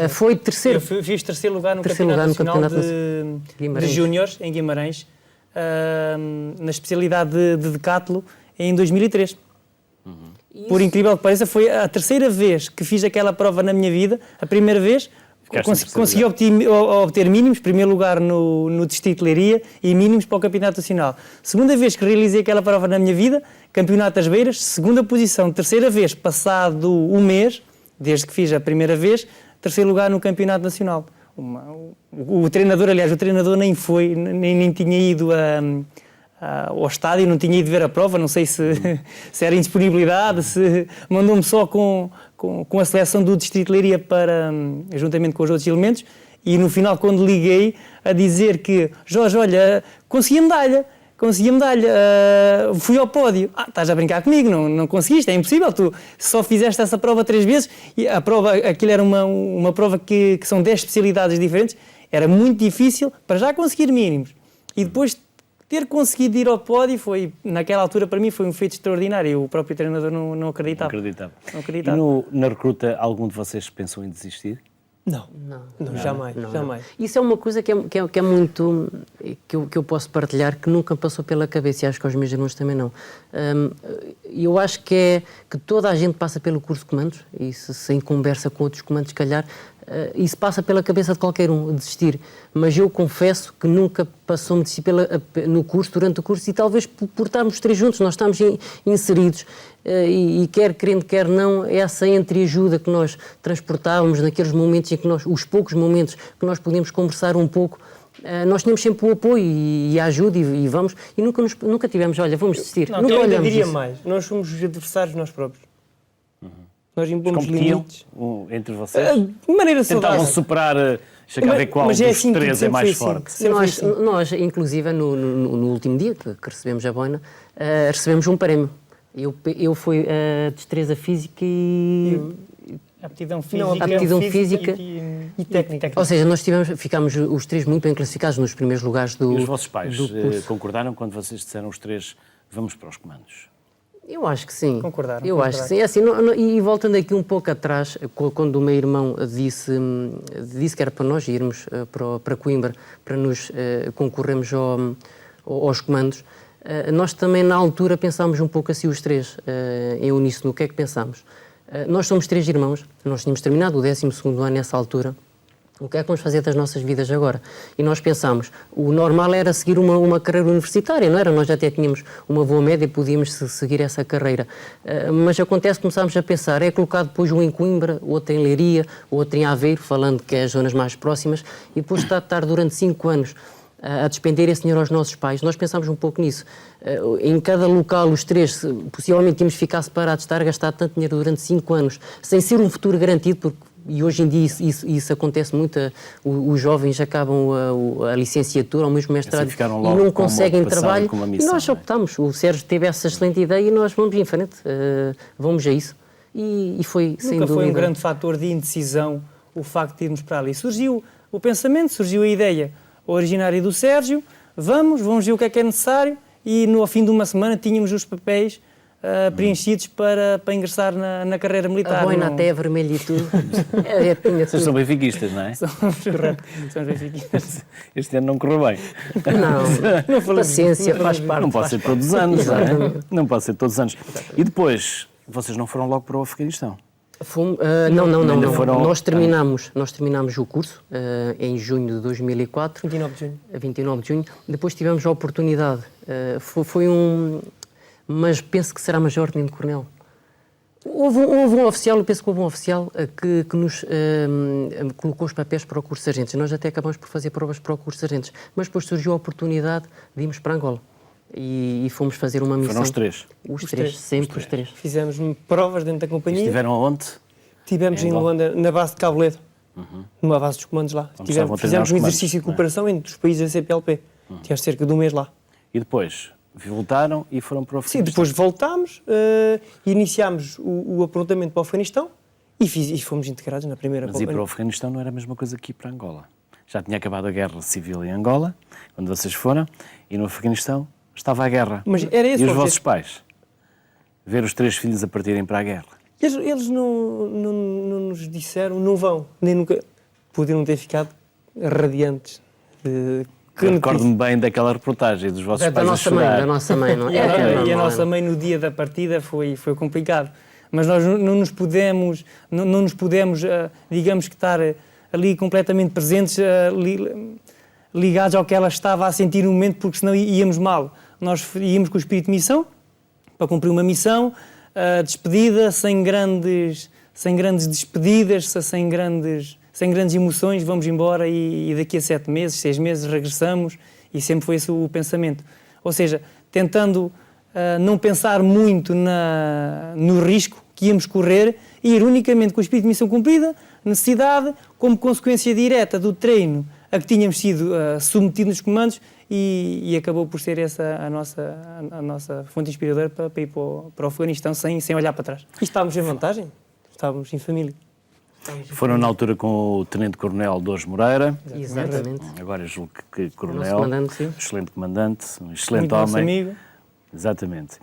B: Foi terceiro.
C: Eu fiz terceiro lugar no
B: Terceiro
C: Campeonato
B: lugar no
C: Nacional
B: Campeonato
C: de
B: Guimarães.
C: Júniores, em Guimarães, na especialidade de decatlo, em 2003. Por incrível que pareça, foi a terceira vez que fiz aquela prova na minha vida. A primeira vez
A: Ficaste em terceiro
C: consegui obter mínimos, primeiro lugar no Distrito de Leiria e mínimos para o Campeonato Nacional. Segunda vez que realizei aquela prova na minha vida, Campeonato das Beiras, segunda posição. Terceira vez, passado um mês, desde que fiz a primeira vez, terceiro lugar no Campeonato Nacional. O treinador, aliás, o treinador nem foi, nem tinha ido ao estádio, não tinha ido ver a prova, não sei se era indisponibilidade, se mandou-me só com a seleção do Distrito de Leiria juntamente com os outros elementos, e no final, quando liguei, a dizer que, Jorge, olha, consegui a medalha, fui ao pódio. Estás a brincar comigo, não conseguiste, é impossível, tu só fizeste essa prova 3 vezes, e a prova, aquilo era uma prova que são 10 especialidades diferentes, era muito difícil para já conseguir mínimos, e depois ter conseguido ir ao pódio foi, naquela altura, para mim, foi um feito extraordinário. O próprio treinador não acreditava.
A: Não
C: acreditava.
A: E na recruta, algum de vocês pensou em desistir?
D: Não, jamais.
B: Isso é uma coisa que é muito... que eu posso partilhar, que nunca passou pela cabeça, e acho que aos meus irmãos também não. Eu acho que toda a gente passa pelo curso de comandos, e se em conversa com outros comandos, se calhar, isso passa pela cabeça de qualquer um, desistir. Mas eu confesso que nunca passou-me desistir no curso, durante o curso, e talvez por estarmos três juntos, nós estamos inseridos, e quer querendo, quer não, essa entreajuda que nós transportávamos naqueles momentos em que os poucos momentos que nós podíamos conversar um pouco, nós tínhamos sempre o apoio e a ajuda e vamos, e nunca tivemos, olha, vamos desistir.
D: Não,
B: Nunca
D: eu ainda
B: olhamos
D: diria
B: isso.
D: mais. Nós somos os adversários nós próprios. Nós impomos
A: Competiam
D: limites.
A: entre vocês?
D: De maneira
A: Tentavam
D: saudável.
A: superar, deixa ver qual
D: Mas
A: dos
D: é assim que
A: três é
D: sempre
A: mais
D: foi assim.
A: forte.
D: Sempre foi assim.
B: Nós, inclusive, no último dia que recebemos a boina, recebemos um prémio. Eu fui a destreza física e...
C: Aptidão
D: Não,
C: física.
B: aptidão física.
D: e técnica.
B: Ou seja, nós ficámos os três muito bem classificados nos primeiros lugares do
A: E os vossos pais
B: do curso.
A: concordaram quando vocês disseram os três, vamos para os comandos?
B: Eu acho que sim.
C: Concordaram,
B: Eu acho que sim. É assim, e voltando aqui um pouco atrás, quando o meu irmão disse que era para nós irmos para Coimbra, para nos concorrermos aos comandos, nós também na altura pensámos um pouco assim os três, em uníssono. O que é que pensámos? Nós somos três irmãos, nós tínhamos terminado o 12º ano nessa altura. O que é que vamos fazer das nossas vidas agora? E nós pensámos, o normal era seguir uma carreira universitária, não era? Nós já até tínhamos uma boa média e podíamos seguir essa carreira. Mas acontece que começámos a pensar, é colocar depois um em Coimbra, outro em Leiria, outro em Aveiro, falando que é as zonas mais próximas, e depois estar durante 5 anos a despender esse dinheiro aos nossos pais. Nós pensámos um pouco nisso. Em cada local, os três, possivelmente tínhamos de ficar separados, estar a gastar tanto dinheiro durante 5 anos, sem ser um futuro garantido, porque e hoje em dia isso acontece muito, os jovens acabam a licenciatura ou mesmo o mestrado
A: Assim
B: e não conseguem trabalho. E nós optamos, o Sérgio teve essa excelente ideia e nós vamos em frente, vamos a isso. E foi, sem dúvida...
C: Nunca foi um grande fator de indecisão o facto de irmos para ali. Surgiu o pensamento, surgiu a ideia originária do Sérgio, vamos ver o que é necessário e ao fim de uma semana tínhamos os papéis preenchidos para ingressar na carreira militar.
B: A boina até é vermelha e tudo.
A: Vocês são benfiquistas, não é?
C: Somos benfiquistas.
A: Este ano não correu bem.
B: Não paciência, faz parte.
A: Não pode ser todos os anos, não é? Não pode ser todos os anos. E depois, vocês não foram logo para o Afeganistão?
B: Não. Nós terminámos o curso em junho de 2004. 29 de junho. Depois tivemos a oportunidade. Foi mas penso que será Major Tenente Coronel. Houve um oficial, eu penso que houve um oficial que nos colocou os papéis para o curso de sargentos. Nós até acabamos por fazer provas para o curso de sargentos, mas depois surgiu a oportunidade de irmos para Angola e fomos fazer uma missão.
A: Foram os três?
B: Os três, sempre os três.
D: Fizemos provas dentro da companhia.
A: Estiveram aonde?
D: Estivemos em Luanda, na base de Cabo Ledo, numa base dos comandos lá. Fizemos um exercício de cooperação entre os países da CPLP. Tivemos cerca de um mês lá.
A: E depois? Voltaram e foram para o Afeganistão?
D: Sim, depois voltámos, iniciámos o aprontamento para o Afeganistão e fomos integrados na primeira...
A: Mas ir para o Afeganistão não era a mesma coisa que ir para Angola. Já tinha acabado a guerra civil em Angola, quando vocês foram, e no Afeganistão estava a guerra.
D: Mas era esse
A: e os vossos pais? Ver os 3 filhos a partirem para a guerra?
D: Eles não nos disseram, não vão, nem nunca podiam ter ficado radiantes.
A: Recordo-me bem daquela reportagem dos vossos pais a chorar.
B: Da nossa mãe, não é?
C: E a nossa mãe no dia da partida foi complicado. Mas nós não nos pudemos, digamos que estar ali completamente presentes, ligados ao que ela estava a sentir no momento, porque senão íamos mal. Nós íamos com o espírito de missão, para cumprir uma missão, despedida, sem grandes despedidas, sem grandes emoções, vamos embora e daqui a 7 meses, 6 meses regressamos, e sempre foi esse o pensamento. Ou seja, tentando não pensar muito no risco que íamos correr e ir unicamente com o espírito de missão cumprida, necessidade, como consequência direta do treino a que tínhamos sido submetidos nos comandos, e acabou por ser essa a nossa fonte inspiradora para ir para o Afeganistão sem olhar para trás.
D: E estávamos em vantagem, estávamos em família.
A: Foram na altura com o Tenente-Coronel Dores Moreira.
B: Exatamente.
A: Agora julgo que Coronel, excelente comandante, um excelente
C: muito
A: homem.
C: Nosso amigo.
A: Exatamente.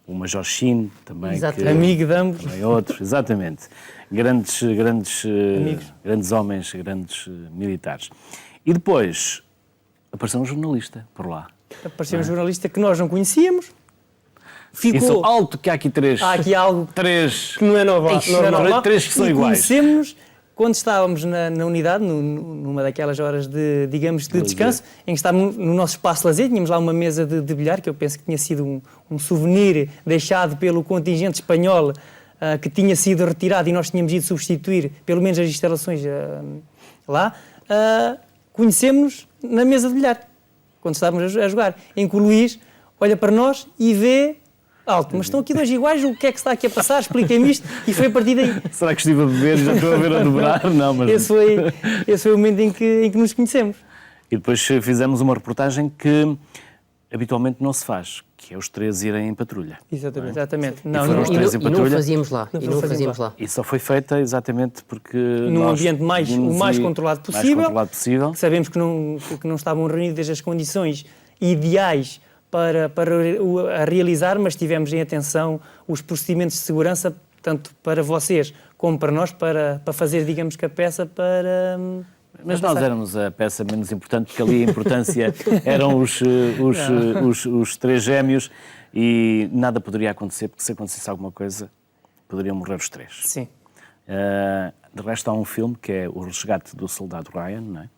A: O Major Chino também.
C: Amigo de ambos.
A: Também outros, exatamente. Grandes homens, grandes militares. E depois apareceu um jornalista por lá.
C: Apareceu um jornalista que nós não conhecíamos.
A: Isso alto que há aqui 3.
C: Há aqui algo
A: 3
D: que não é normal.
A: 3 que são iguais.
C: Conhecemos-nos quando estávamos na unidade, numa daquelas horas de descanso, em que estávamos no nosso espaço de lazer, tínhamos lá uma mesa de bilhar, que eu penso que tinha sido um souvenir deixado pelo contingente espanhol, que tinha sido retirado e nós tínhamos ido substituir, pelo menos as instalações lá. Conhecemos-nos na mesa de bilhar, quando estávamos a jogar, em que o Luís olha para nós e vê... Alto, mas estão aqui 2 iguais, o que é que está aqui a passar? Expliquem-me isto. E foi a partir daí.
A: Será que estive a beber? Já estou a ver a dobrar? Não, mas...
C: Esse foi o momento em que nos conhecemos.
A: E depois fizemos uma reportagem que habitualmente não se faz, que é os três irem em patrulha.
C: Exatamente.
A: foram
C: Não,
A: os
B: E
A: três
B: não,
A: em
B: e não
A: patrulha?
B: fazíamos lá.
C: Não
B: E não
C: fazíamos
B: fazíamos
C: lá.
B: lá.
A: E só foi feita exatamente porque
C: num
A: nós
C: ambiente o mais controlado possível.
A: mais controlado possível.
C: Sabemos que não estavam reunidas as condições ideais para a realizar, mas tivemos em atenção os procedimentos de segurança, tanto para vocês como para nós, para fazer, digamos que a peça para...
A: Mas nós éramos a peça menos importante, porque ali a importância eram os três gêmeos e nada poderia acontecer, porque se acontecesse alguma coisa, poderiam morrer os três.
C: Sim.
A: De resto, há um filme que é O Resgate do Soldado Ryan, não é?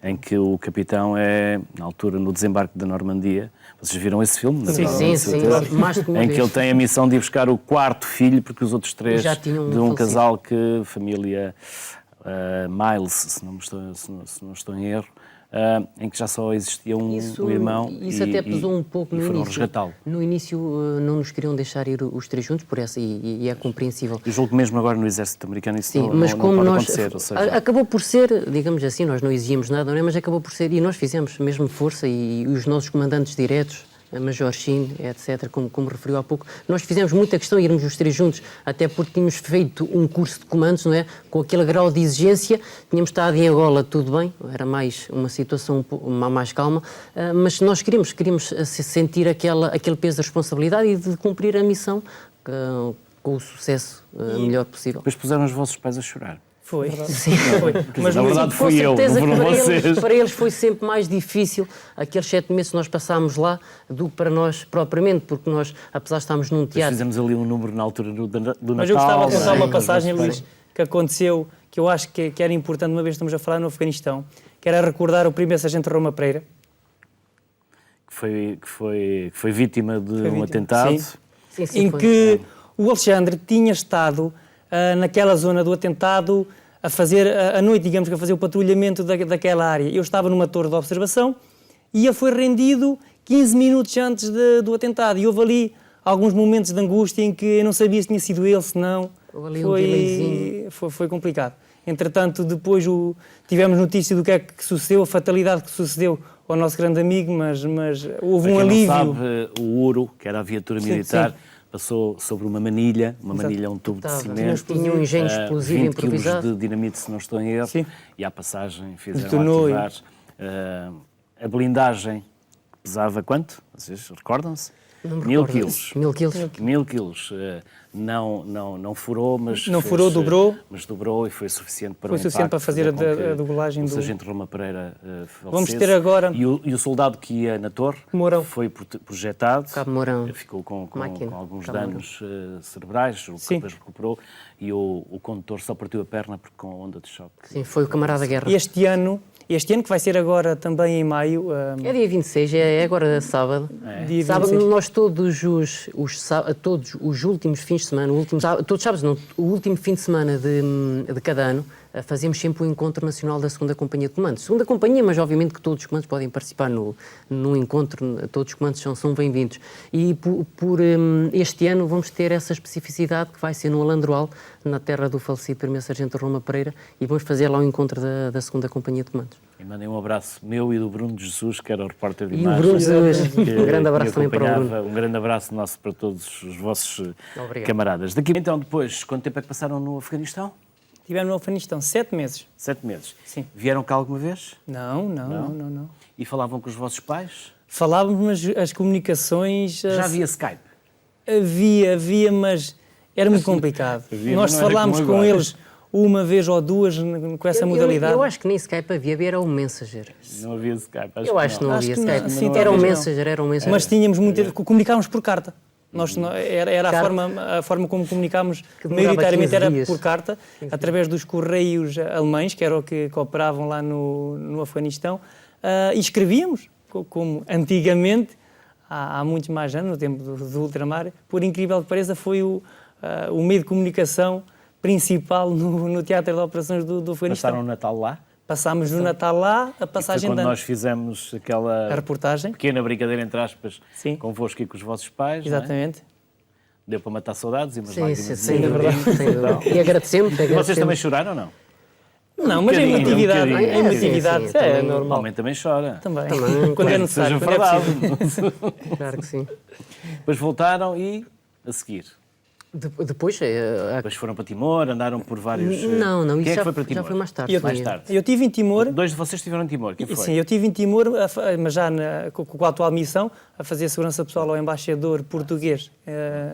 A: Em que o capitão é, na altura, no desembarque da Normandia. Vocês viram esse filme?
C: Sim,
B: Sim, sim, mais de uma
A: Em
B: vez.
A: que ele tem a missão de ir buscar o quarto filho, porque os outros três,
B: Já tinham
A: de um
B: falecido.
A: casal que, família Miles, se não estou em erro, em que já só existia um irmão
B: Isso até pesou um pouco
A: e
B: no
A: foram
B: início.
A: resgatá-lo.
B: No início não nos queriam deixar ir os três juntos, por essa, e é compreensível.
A: Eu julgo que mesmo agora no exército americano isso
B: Sim,
A: não,
B: mas
A: não
B: como
A: pode
B: nós.
A: acontecer. Ou seja,
B: Acabou por ser, digamos assim, nós não exigimos nada, não é? Mas acabou por ser, e nós fizemos mesmo força, e os nossos comandantes diretos, a Major Shin, etc., como referiu há pouco, nós fizemos muita questão de irmos os três juntos, até porque tínhamos feito um curso de comandos, não é? Com aquele grau de exigência, tínhamos estado em Angola, tudo bem, era mais uma situação mais calma, mas nós queríamos sentir aquele peso da responsabilidade e de cumprir a missão com o sucesso melhor possível.
A: depois puseram os vossos pais a chorar.
C: Foi.
B: Sim.
C: Foi.
A: Mas, na verdade,
B: Com
A: fui eu, não
B: certeza que
A: foram vocês.
B: para eles foi sempre mais difícil aqueles 7 meses que nós passámos lá do que para nós propriamente, porque nós, apesar de estarmos num
A: Depois
B: teatro...
A: fizemos ali um número na altura do Natal.
C: Mas eu gostava de contar uma
B: Sim.
C: passagem, Luís, que aconteceu, que eu acho que era importante, uma vez que estamos a falar no Afeganistão, que era recordar o primeiro sargento Roma Pereira.
A: Que foi vítima de
C: Foi
A: um
C: vítima.
A: atentado.
C: Sim.
B: Sim,
C: Em
B: foi.
C: que o Alexandre tinha estado naquela zona do atentado a fazer, à noite, digamos que a fazer o patrulhamento daquela área. Eu estava numa torre de observação e ele foi rendido 15 minutos antes do atentado. E houve ali alguns momentos de angústia em que eu não sabia se tinha sido ele, se não.
B: Houve ali um delayzinho.
C: Foi complicado. Entretanto, depois tivemos notícia do que é que sucedeu, a fatalidade que sucedeu ao nosso grande amigo, mas houve
A: Para
C: um
A: quem
C: alívio.
A: não sabe, o Ouro, que era a viatura
C: Sim,
A: militar,
C: sim.
A: passou sobre uma manilha é um tubo de cimento.
B: Tinha um engenho explosivo
A: 20
B: improvisado.
A: quilos de dinamite, se não estou em erro,
C: Sim.
A: e à passagem fizeram
C: Detonou
A: ativar. A blindagem que pesava quanto? Vocês recordam-se?
B: Não me
A: 1000
B: recordo.
A: quilos.
B: 1000 quilos.
A: 1000 quilos. Não furou, mas...
C: Não furou, dobrou.
A: Mas dobrou e foi suficiente para
C: Foi
A: o
C: suficiente
A: impacto,
C: para fazer
A: com que
C: a dobragem
A: o
C: do...
A: sargento Roma Pereira falecesse.
C: Vamos ter agora-
A: E o soldado que ia na torre
C: Mourão.
A: foi projetado.
B: Cabo Mourão.
A: Ficou com
B: Máquina.
A: alguns
B: Cabo
A: danos cerebrais, o que
C: Sim.
A: depois recuperou. E o condutor só partiu a perna porque com onda de choque.
B: Sim, foi o camarada da guerra.
C: Este ano, que vai ser agora também em maio,
B: É dia 26, é agora sábado.
C: dia
B: Sábado,
C: 26.
B: nós todos os últimos fins de semana, todos sábados não, o último fim de semana de cada ano, fazemos sempre o Encontro Nacional da Segunda Companhia de Comandos. Segunda Companhia, mas obviamente que todos os comandos podem participar no encontro, todos os comandos são bem-vindos. E por este ano vamos ter essa especificidade que vai ser no Alandroal, na terra do falecido primeiro sargento Roma Pereira, e vamos fazer lá o encontro da Segunda Companhia de Comandos.
A: E mandei um abraço meu e do Bruno de Jesus, que era o repórter de
B: E o
A: imagens.
B: Bruno de Jesus.
A: que
B: Um grande abraço
A: me
B: também para o Bruno.
A: acompanhava. Um grande abraço nosso para todos os vossos
B: Obrigado.
A: camaradas. Daqui, então, depois, quanto tempo é que passaram no Afeganistão?
C: Tivemos no Afeganistão 7 meses.
A: 7 meses.
C: Sim.
A: Vieram cá alguma vez?
C: Não.
A: E falavam com os vossos pais?
C: Falávamos, mas as comunicações...
A: Já havia Skype?
C: Havia, mas era muito complicado.
A: Havia,
C: Nós
A: mas não era
C: falámos
A: como
C: com
A: agora.
C: eles uma vez ou duas com essa modalidade.
B: Eu acho que nem Skype havia era o Messenger.
A: Não havia Skype.
B: Eu acho que não
C: Acho
B: havia
C: que não.
B: Skype.
C: Sim,
B: Era um
C: talvez não.
B: Messenger, era um Messenger.
C: Mas tínhamos comunicávamos por carta. Era
B: Carta.
C: a forma como comunicámos,
B: Que demorava
C: maioritariamente
B: 15
C: era
B: dias.
C: por carta, através dos correios alemães, que eram o que operavam lá no Afeganistão, e escrevíamos, como antigamente, há muitos mais anos, no tempo do ultramar, por incrível que pareça, foi o meio de comunicação principal no Teatro de Operações do Afeganistão.
A: Passaram o Natal lá?
C: Passámos no Natal lá, a
A: Foi
C: passagem
A: quando
C: de ano.
A: nós fizemos aquela
C: A reportagem.
A: pequena brincadeira, entre aspas,
C: Sim.
A: convosco e com os vossos pais. Não é?
C: Exatamente.
A: Deu para matar saudades e umas
B: Sim,
A: lágrimas.
B: sem dúvida. E agradecemos.
A: E vocês também choraram ou não?
C: Não, mas a
A: bocadinho,
C: emotividade,
A: um bocadinho.
C: a emotividade
B: Sim,
C: é
B: também.
A: O
C: normal.
A: homem também chora.
C: Também.
B: Também,
C: Quando é
A: Seja
C: necessário, quando é possível.
A: verdade.
B: Claro que sim.
A: Depois voltaram e a seguir.
B: Depois,
A: Depois foram para Timor, andaram por vários.
B: não,
A: Quem
B: isso
A: é que
B: já,
A: foi para Timor?
B: já foi mais tarde.
C: E eu-
A: Mais
B: foi-
A: tarde.
C: Eu estive em Timor,
A: Dois de vocês estiveram em Timor. Quem foi?
C: sim, eu estive em Timor, mas já com a atual missão, a fazer segurança pessoal ao embaixador português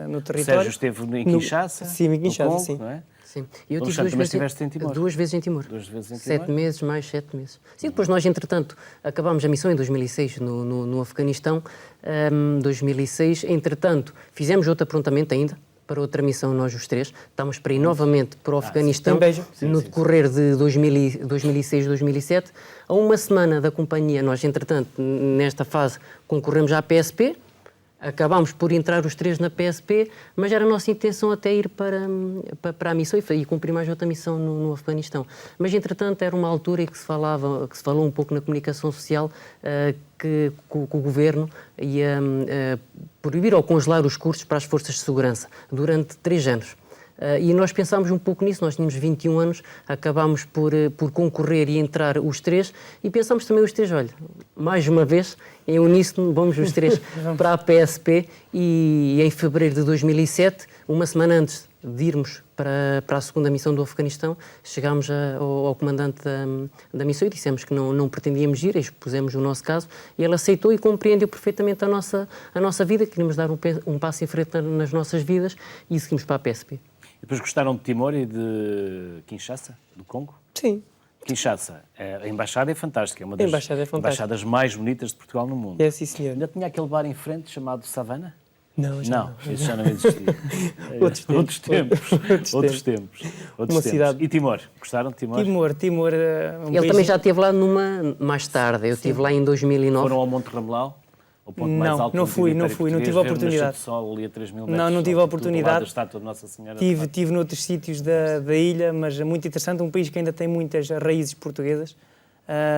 C: no
A: O
C: território.
A: Sérgio esteve em Kinshasa.
C: Sim, em
A: no
C: Kinshasa,
A: Congo,
C: sim.
A: não é?
B: Sim. E eu
A: Alexandre,
B: tive
A: também estiveste em Timor?
B: 2 vezes em Timor.
A: 2 vezes em
B: 7
A: Timor.
B: meses, mais 7 meses. Sim, depois nós, entretanto, acabámos a missão em 2006 no Afeganistão. 2006, entretanto, fizemos outro aprontamento ainda para outra missão, nós os três. Estamos para ir novamente para o Afeganistão
C: Tem beijo.
B: no decorrer de 2006, 2007. A uma semana da companhia, nós, entretanto, nesta fase, concorremos à PSP. Acabámos por entrar os três na PSP, mas era a nossa intenção até ir para a missão e cumprir mais outra missão no Afeganistão. Mas, entretanto, era uma altura em que se falou um pouco na comunicação social que o governo ia proibir ou congelar os cursos para as forças de segurança durante 3 anos. E nós pensámos um pouco nisso, nós tínhamos 21 anos, acabámos por concorrer e entrar os três e pensámos também os três, olha, mais uma vez, em uníssono, vamos os três para a PSP e em fevereiro de 2007, uma semana antes de irmos para a segunda missão do Afeganistão, chegámos ao comandante da missão e dissemos que não pretendíamos ir, expusemos o nosso caso e ele aceitou e compreendeu perfeitamente a nossa vida, queríamos dar um passo em frente nas nossas vidas e seguimos para a PSP.
A: E depois gostaram de Timor e de Kinshasa, do Congo?
D: Sim.
A: Kinshasa, a embaixada é fantástica, é uma das
D: embaixada é fantástica.
A: embaixadas mais bonitas de Portugal no mundo.
D: É, sim, senhor.
A: Ainda tinha aquele bar em frente chamado Savana?
D: Não, já
A: Não, isso já não existia.
D: Outros tempos.
A: Outros tempos.
D: Uma cidade.
A: E Timor? Gostaram de Timor?
C: Timor, um
B: Ele
C: país-
B: também já esteve lá mais tarde, eu estive lá em 2009.
A: Foram ao Monte Ramelau? O ponto mais
C: Não,
A: alto
C: não
A: do
C: fui,
A: Império
C: não fui, não
A: Português,
C: tive a
A: ver o nascer
C: oportunidade.
A: do sol ali a 3.000 metros.
C: Não tive a
A: do
C: oportunidade.
A: lado da estátua de Nossa Senhora.
C: Tive noutros sítios da ilha, mas é muito interessante, um país que ainda tem muitas raízes portuguesas,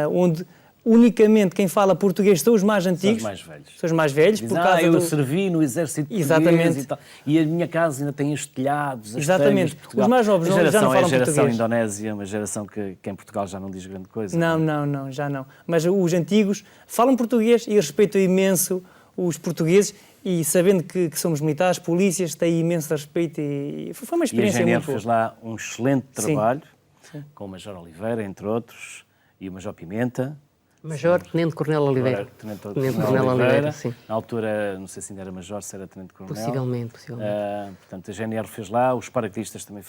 C: onde unicamente quem fala português são os mais
A: São
C: antigos,
A: os mais velhos.
C: são os mais velhos,
A: Dizem,
C: por causa
A: eu
C: do...
A: servi no exército português
C: Exatamente.
A: e tal. E a minha casa ainda tem os telhados, as
C: Exatamente.
A: telhas de Portugal.
C: Os mais novos
A: A
C: já não
A: geração
C: falam
A: é a geração
C: português.
A: indonésia, uma geração que em Portugal já não diz grande coisa.
C: Não, já não. Mas os antigos falam português e respeitam imenso os portugueses e sabendo que somos militares, polícias, têm imenso respeito e foi uma
A: E a
C: experiência
A: GNR
C: muito boa.
A: fez lá um excelente
C: Sim.
A: trabalho, com o Major Oliveira, entre outros, e o Major Pimenta.
B: Major Tenente Coronel Oliveira.
A: Agora, Tenente
B: Coronel Oliveira, sim.
A: Na altura, não sei se ainda era Major, se era Tenente Coronel.
B: Possivelmente.
A: Portanto, a GNR fez lá, os paraquedistas também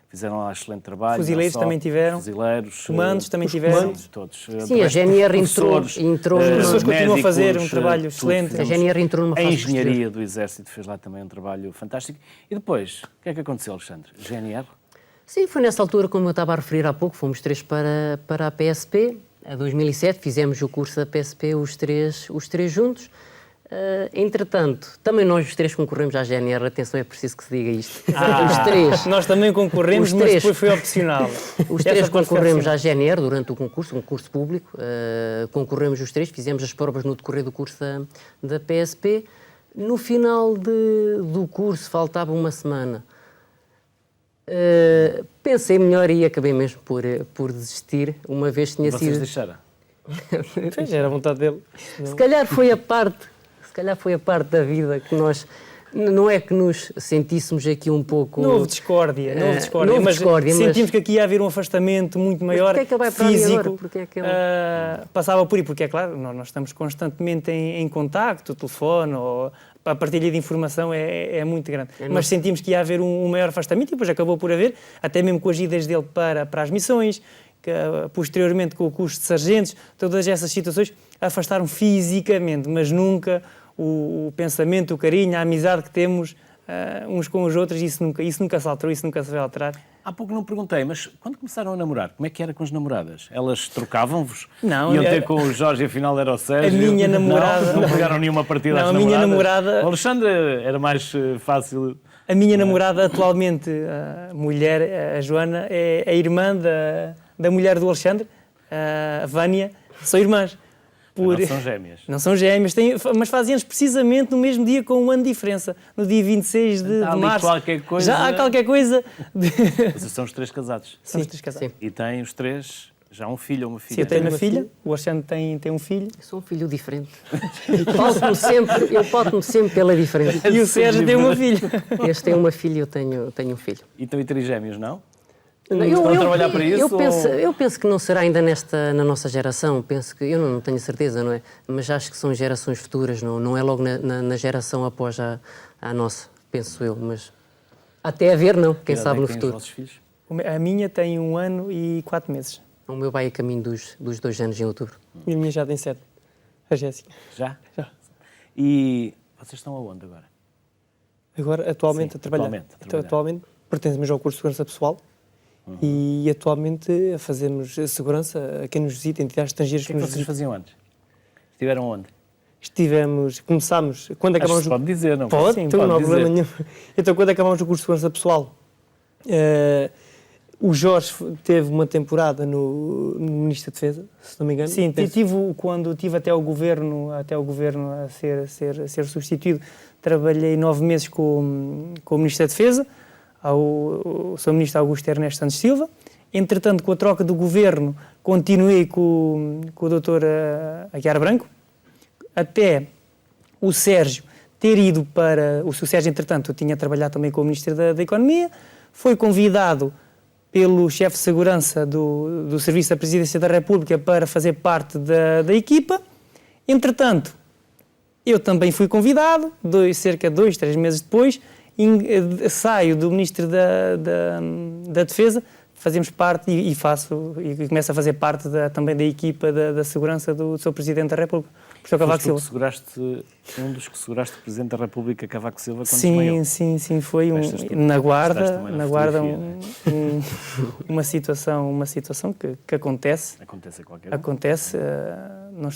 A: fizeram lá excelente trabalho.
C: Fuzileiros
A: não só
C: também tiveram.
A: Fuzileiros.
C: Comandos também
A: os
C: tiveram.
A: comandos, todos.
B: Sim, a GNR entrou
C: As pessoas continuam a fazer um trabalho
A: tudo.
C: excelente.
B: A GNR entrou numa
A: A
B: fase
A: engenharia do Exército fez lá também um trabalho fantástico. E depois, o que é que aconteceu, Alexandre? GNR?
B: Sim, foi nessa altura, como eu estava a referir há pouco, fomos três para a PSP. Em 2007 fizemos o curso da PSP os três juntos. Entretanto, também nós os três concorremos à GNR, atenção, é preciso que se diga isto. Os três.
C: Nós também concorremos,
B: Os
C: mas
B: três.
C: depois foi opcional.
B: Os
C: Essa
B: três
C: parte foi
B: concorremos
C: opcional.
B: à GNR durante o concurso, um curso público. Concorremos os três, fizemos as provas no decorrer do curso da PSP. No final do curso, faltava uma semana. Pensei melhor e acabei mesmo por desistir, uma vez que tinha
A: Vocês
B: sido...
A: deixaram?
D: Pois, era a vontade dele.
B: Se calhar foi a parte da vida que nós... Não é que nos sentíssemos aqui um pouco...
C: Não houve discórdia,
B: não houve
C: mas
B: discórdia, mas-
C: sentimos que aqui ia haver um afastamento muito maior,
B: porquê é que ele vai para ali
C: físico.
B: agora? Porquê é que ele-
C: Passava por aí, porque é claro, nós estamos constantemente em contacto, o telefone, ou a partilha de informação é muito grande. Mas sentimos que ia haver um maior afastamento e depois acabou por haver, até mesmo com as idas dele para as missões, que, posteriormente com o curso de sargentos, todas essas situações afastaram fisicamente, mas nunca o pensamento, o carinho, a amizade que temos uns com os outros, isso nunca se alterou, isso nunca se vai alterar.
A: Há pouco não perguntei, mas quando começaram a namorar, como é que era com as namoradas? Elas trocavam-vos?
C: Não,
A: Iam ter com o Jorge e afinal era o Sérgio?
C: A minha namorada-
A: Não pegaram nenhuma partida
C: Não,
A: às
C: a minha
A: namoradas?
C: namorada-
A: O Alexandre era mais fácil.
C: A minha namorada atualmente, a mulher, a Joana, é a irmã da mulher do Alexandre, a Vânia, são irmãs.
A: Não são gêmeas.
C: Não são gêmeas, mas fazem anos precisamente no mesmo dia com um ano de diferença, no dia 26 de
A: Há ali
C: março.
A: qualquer coisa-
C: Já há qualquer coisa.
A: Vocês são os três casados.
C: São os três casados.
B: Sim.
A: E têm os três já um filho ou uma filha.
C: Sim, eu tenho uma
D: uma
C: filha,
D: filha.
C: o Alexandre tem um filho
B: Eu sou um filho diferente. Eu pauto-me sempre pela diferença.
C: e o Sérgio tem uma filha.
B: Este tem uma filha e eu tenho um filho.
A: E estão trigêmeos, não?
B: Eu,
A: Estão a trabalhar para isso?
B: Eu penso que não será ainda na nossa geração. Penso que, eu não tenho certeza, não é? Mas acho que são gerações futuras, não é logo na geração após a nossa, penso eu. Mas até haver, não. Quem
A: idade
B: sabe
A: é
B: no
A: que têm os
B: futuro.
A: vossos filhos?
C: A minha tem 1 ano e 4 meses.
B: O meu vai a caminho dos 2 anos em outubro.
D: E a minha já tem 7. A Jéssica.
A: Já?
D: Já.
A: E vocês estão aonde agora?
D: Agora, atualmente,
A: Sim,
D: a trabalhar.
A: atualmente a trabalhar.
D: Atualmente pertencemos ao curso de segurança pessoal e atualmente fazemos segurança a quem nos visita, entidades estrangeiras
A: O que
D: que
A: é que
D: nos
A: vocês
D: visitam.
A: faziam antes? Estiveram onde?
D: Começámos, quando acabámos...
A: Acho que se pode dizer, não?
D: Pode,
A: Sim,
D: então não há
A: pode
D: problema
A: dizer.
D: nenhum. Então, quando acabámos o curso de segurança pessoal, o Jorge teve uma temporada no Ministério da Defesa, se não me engano.
C: Sim,
D: Penso-
C: quando estive até o governo a ser substituído, trabalhei 9 meses com o Ministro da Defesa, o Sr. Ministro Augusto Ernesto Santos Silva. Entretanto, com a troca do governo, continuei com o Dr. Aguiar Branco, até o Sérgio ter ido para... O Sérgio, entretanto, tinha trabalhado também com o Ministro da Economia, foi convidado pelo chefe de segurança do Serviço da Presidência da República para fazer parte da equipa. Entretanto, eu também fui convidado, cerca de 2, 3 meses depois, saio do Ministro da Defesa, fazemos parte e começo a fazer parte também da equipa da segurança do Sr. Presidente da República, Professor Cavaco
A: Foste tu
C: Silva.
A: que seguraste, um dos que seguraste o Presidente da República, Cavaco Silva, quando desmaiou.
C: Sim, foi
A: Estas tu
C: na guarda,
A: mostraste também na fotografia,
C: uma situação que acontece.
A: Acontece a qualquer um.
C: Acontece, não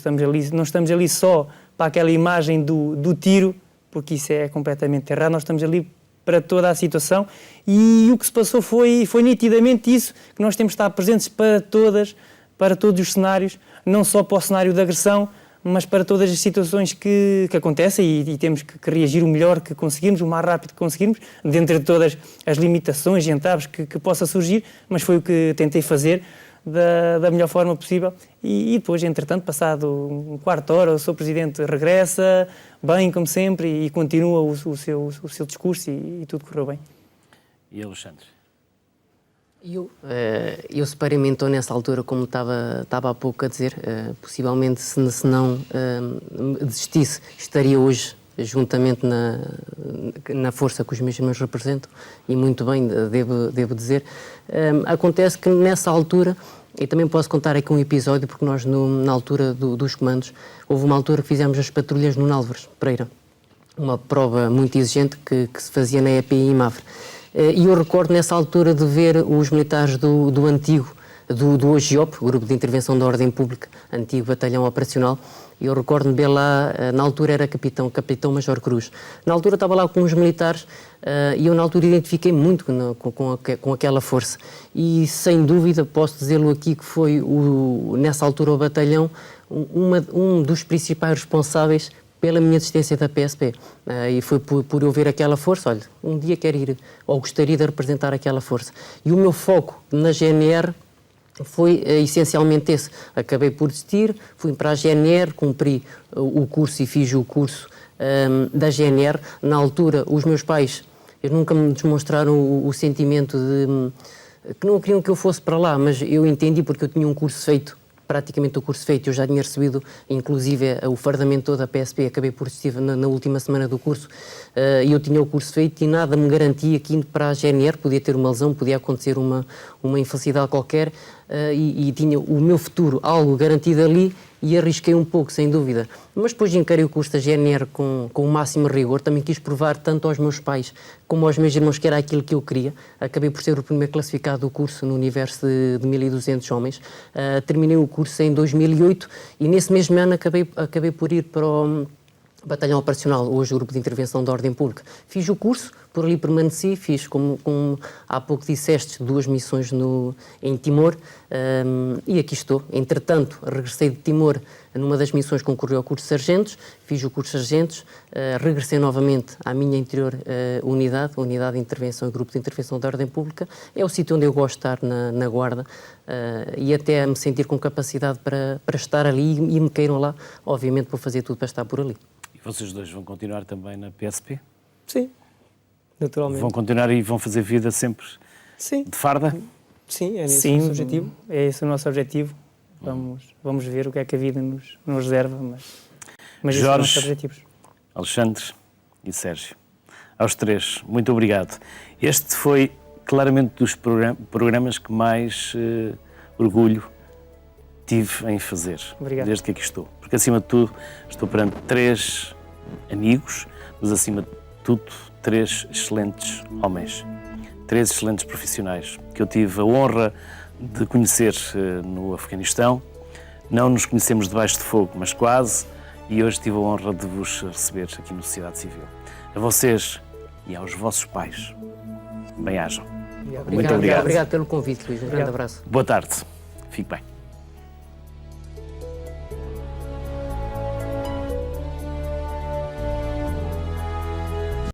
C: estamos ali só para aquela imagem do tiro, porque isso é completamente errado, nós estamos ali para toda a situação e o que se passou foi nitidamente isso, que nós temos de estar presentes para todos os cenários, não só para o cenário de agressão, mas para todas as situações que acontecem e temos que reagir o melhor que conseguirmos, o mais rápido que conseguirmos, dentro de todas as limitações e entraves que possa surgir, mas foi o que tentei fazer da melhor forma possível e depois, entretanto, passado um quarto de hora, o Sr. Presidente regressa, bem como sempre, e continua o seu discurso e tudo correu bem.
A: E Alexandre?
B: Eu separei-me então nessa altura, como estava há pouco a dizer, possivelmente se não desistisse, estaria hoje juntamente na força que os meus irmãos representam, e muito bem, devo dizer. Acontece que nessa altura, e também posso contar aqui um episódio, porque nós na altura dos comandos, houve uma altura que fizemos as patrulhas no Nálvares, Pereira, uma prova muito exigente que se fazia na EPI em Mafra. E eu recordo nessa altura de ver os militares do antigo, do OGIOP, Grupo de Intervenção da Ordem Pública, antigo batalhão operacional. Eu recordo-me bem lá, na altura era Capitão-Major Cruz. Na altura estava lá com os militares e eu na altura identifiquei muito com aquela força. E sem dúvida posso dizê-lo aqui que foi nessa altura o batalhão um dos principais responsáveis pela minha desistência da PSP. E foi por eu ver aquela força, olha, um dia quero ir, ou gostaria de representar aquela força. E o meu foco na GNR foi essencialmente esse. Acabei por desistir, fui para a GNR, cumpri o curso e fiz o curso da GNR. Na altura, os meus pais, eles nunca me demonstraram o sentimento de que não queriam que eu fosse para lá, mas eu entendi porque eu tinha um curso feito, praticamente o curso feito, eu já tinha recebido inclusive o fardamento todo da PSP, acabei por desistir na última semana do curso, e eu tinha o curso feito e nada me garantia que indo para a GNR podia ter uma lesão, podia acontecer uma infelicidade qualquer, e tinha o meu futuro algo garantido ali e arrisquei um pouco, sem dúvida. Mas depois encarei o curso da GNR com o máximo rigor, também quis provar tanto aos meus pais como aos meus irmãos que era aquilo que eu queria. Acabei por ser o primeiro classificado do curso no universo de 1.200 homens. Terminei o curso em 2008 e nesse mesmo ano acabei por ir Batalhão Operacional, hoje Grupo de Intervenção da Ordem Pública. Fiz o curso, por ali permaneci, fiz, como há pouco disseste, 2 missões em Timor e aqui estou. Entretanto, regressei de Timor, numa das missões concorri ao curso de sargentos, fiz o curso de sargentos, regressei novamente à minha anterior unidade, Unidade de Intervenção e Grupo de Intervenção da Ordem Pública. É o sítio onde eu gosto de estar na Guarda e até me sentir com capacidade para estar ali e me queiram lá, obviamente vou fazer tudo para estar por ali.
A: Vocês dois vão continuar também na PSP?
D: Sim, naturalmente.
A: Vão continuar e vão fazer vida sempre
D: Sim,
A: de farda?
D: sim, é esse
C: Sim,
D: o nosso objetivo.
C: é esse o nosso objetivo. Vamos ver o que é que a vida nos reserva, mas esses são os nossos objetivos.
A: Alexandre e Sérgio, aos 3, muito obrigado. Este foi claramente dos programas que mais orgulho tive em fazer,
C: Obrigado.
A: desde que aqui estou. Porque, acima de tudo, estou perante 3 amigos, mas, acima de tudo, 3 excelentes homens, 3 excelentes profissionais, que eu tive a honra de conhecer no Afeganistão. Não nos conhecemos debaixo de fogo, mas quase, e hoje tive a honra de vos receber aqui no Sociedade Civil. A vocês e aos vossos pais, bem-ajam. Muito obrigado.
B: Obrigado pelo convite, Luís. Um grande abraço.
A: Boa tarde. Fique bem.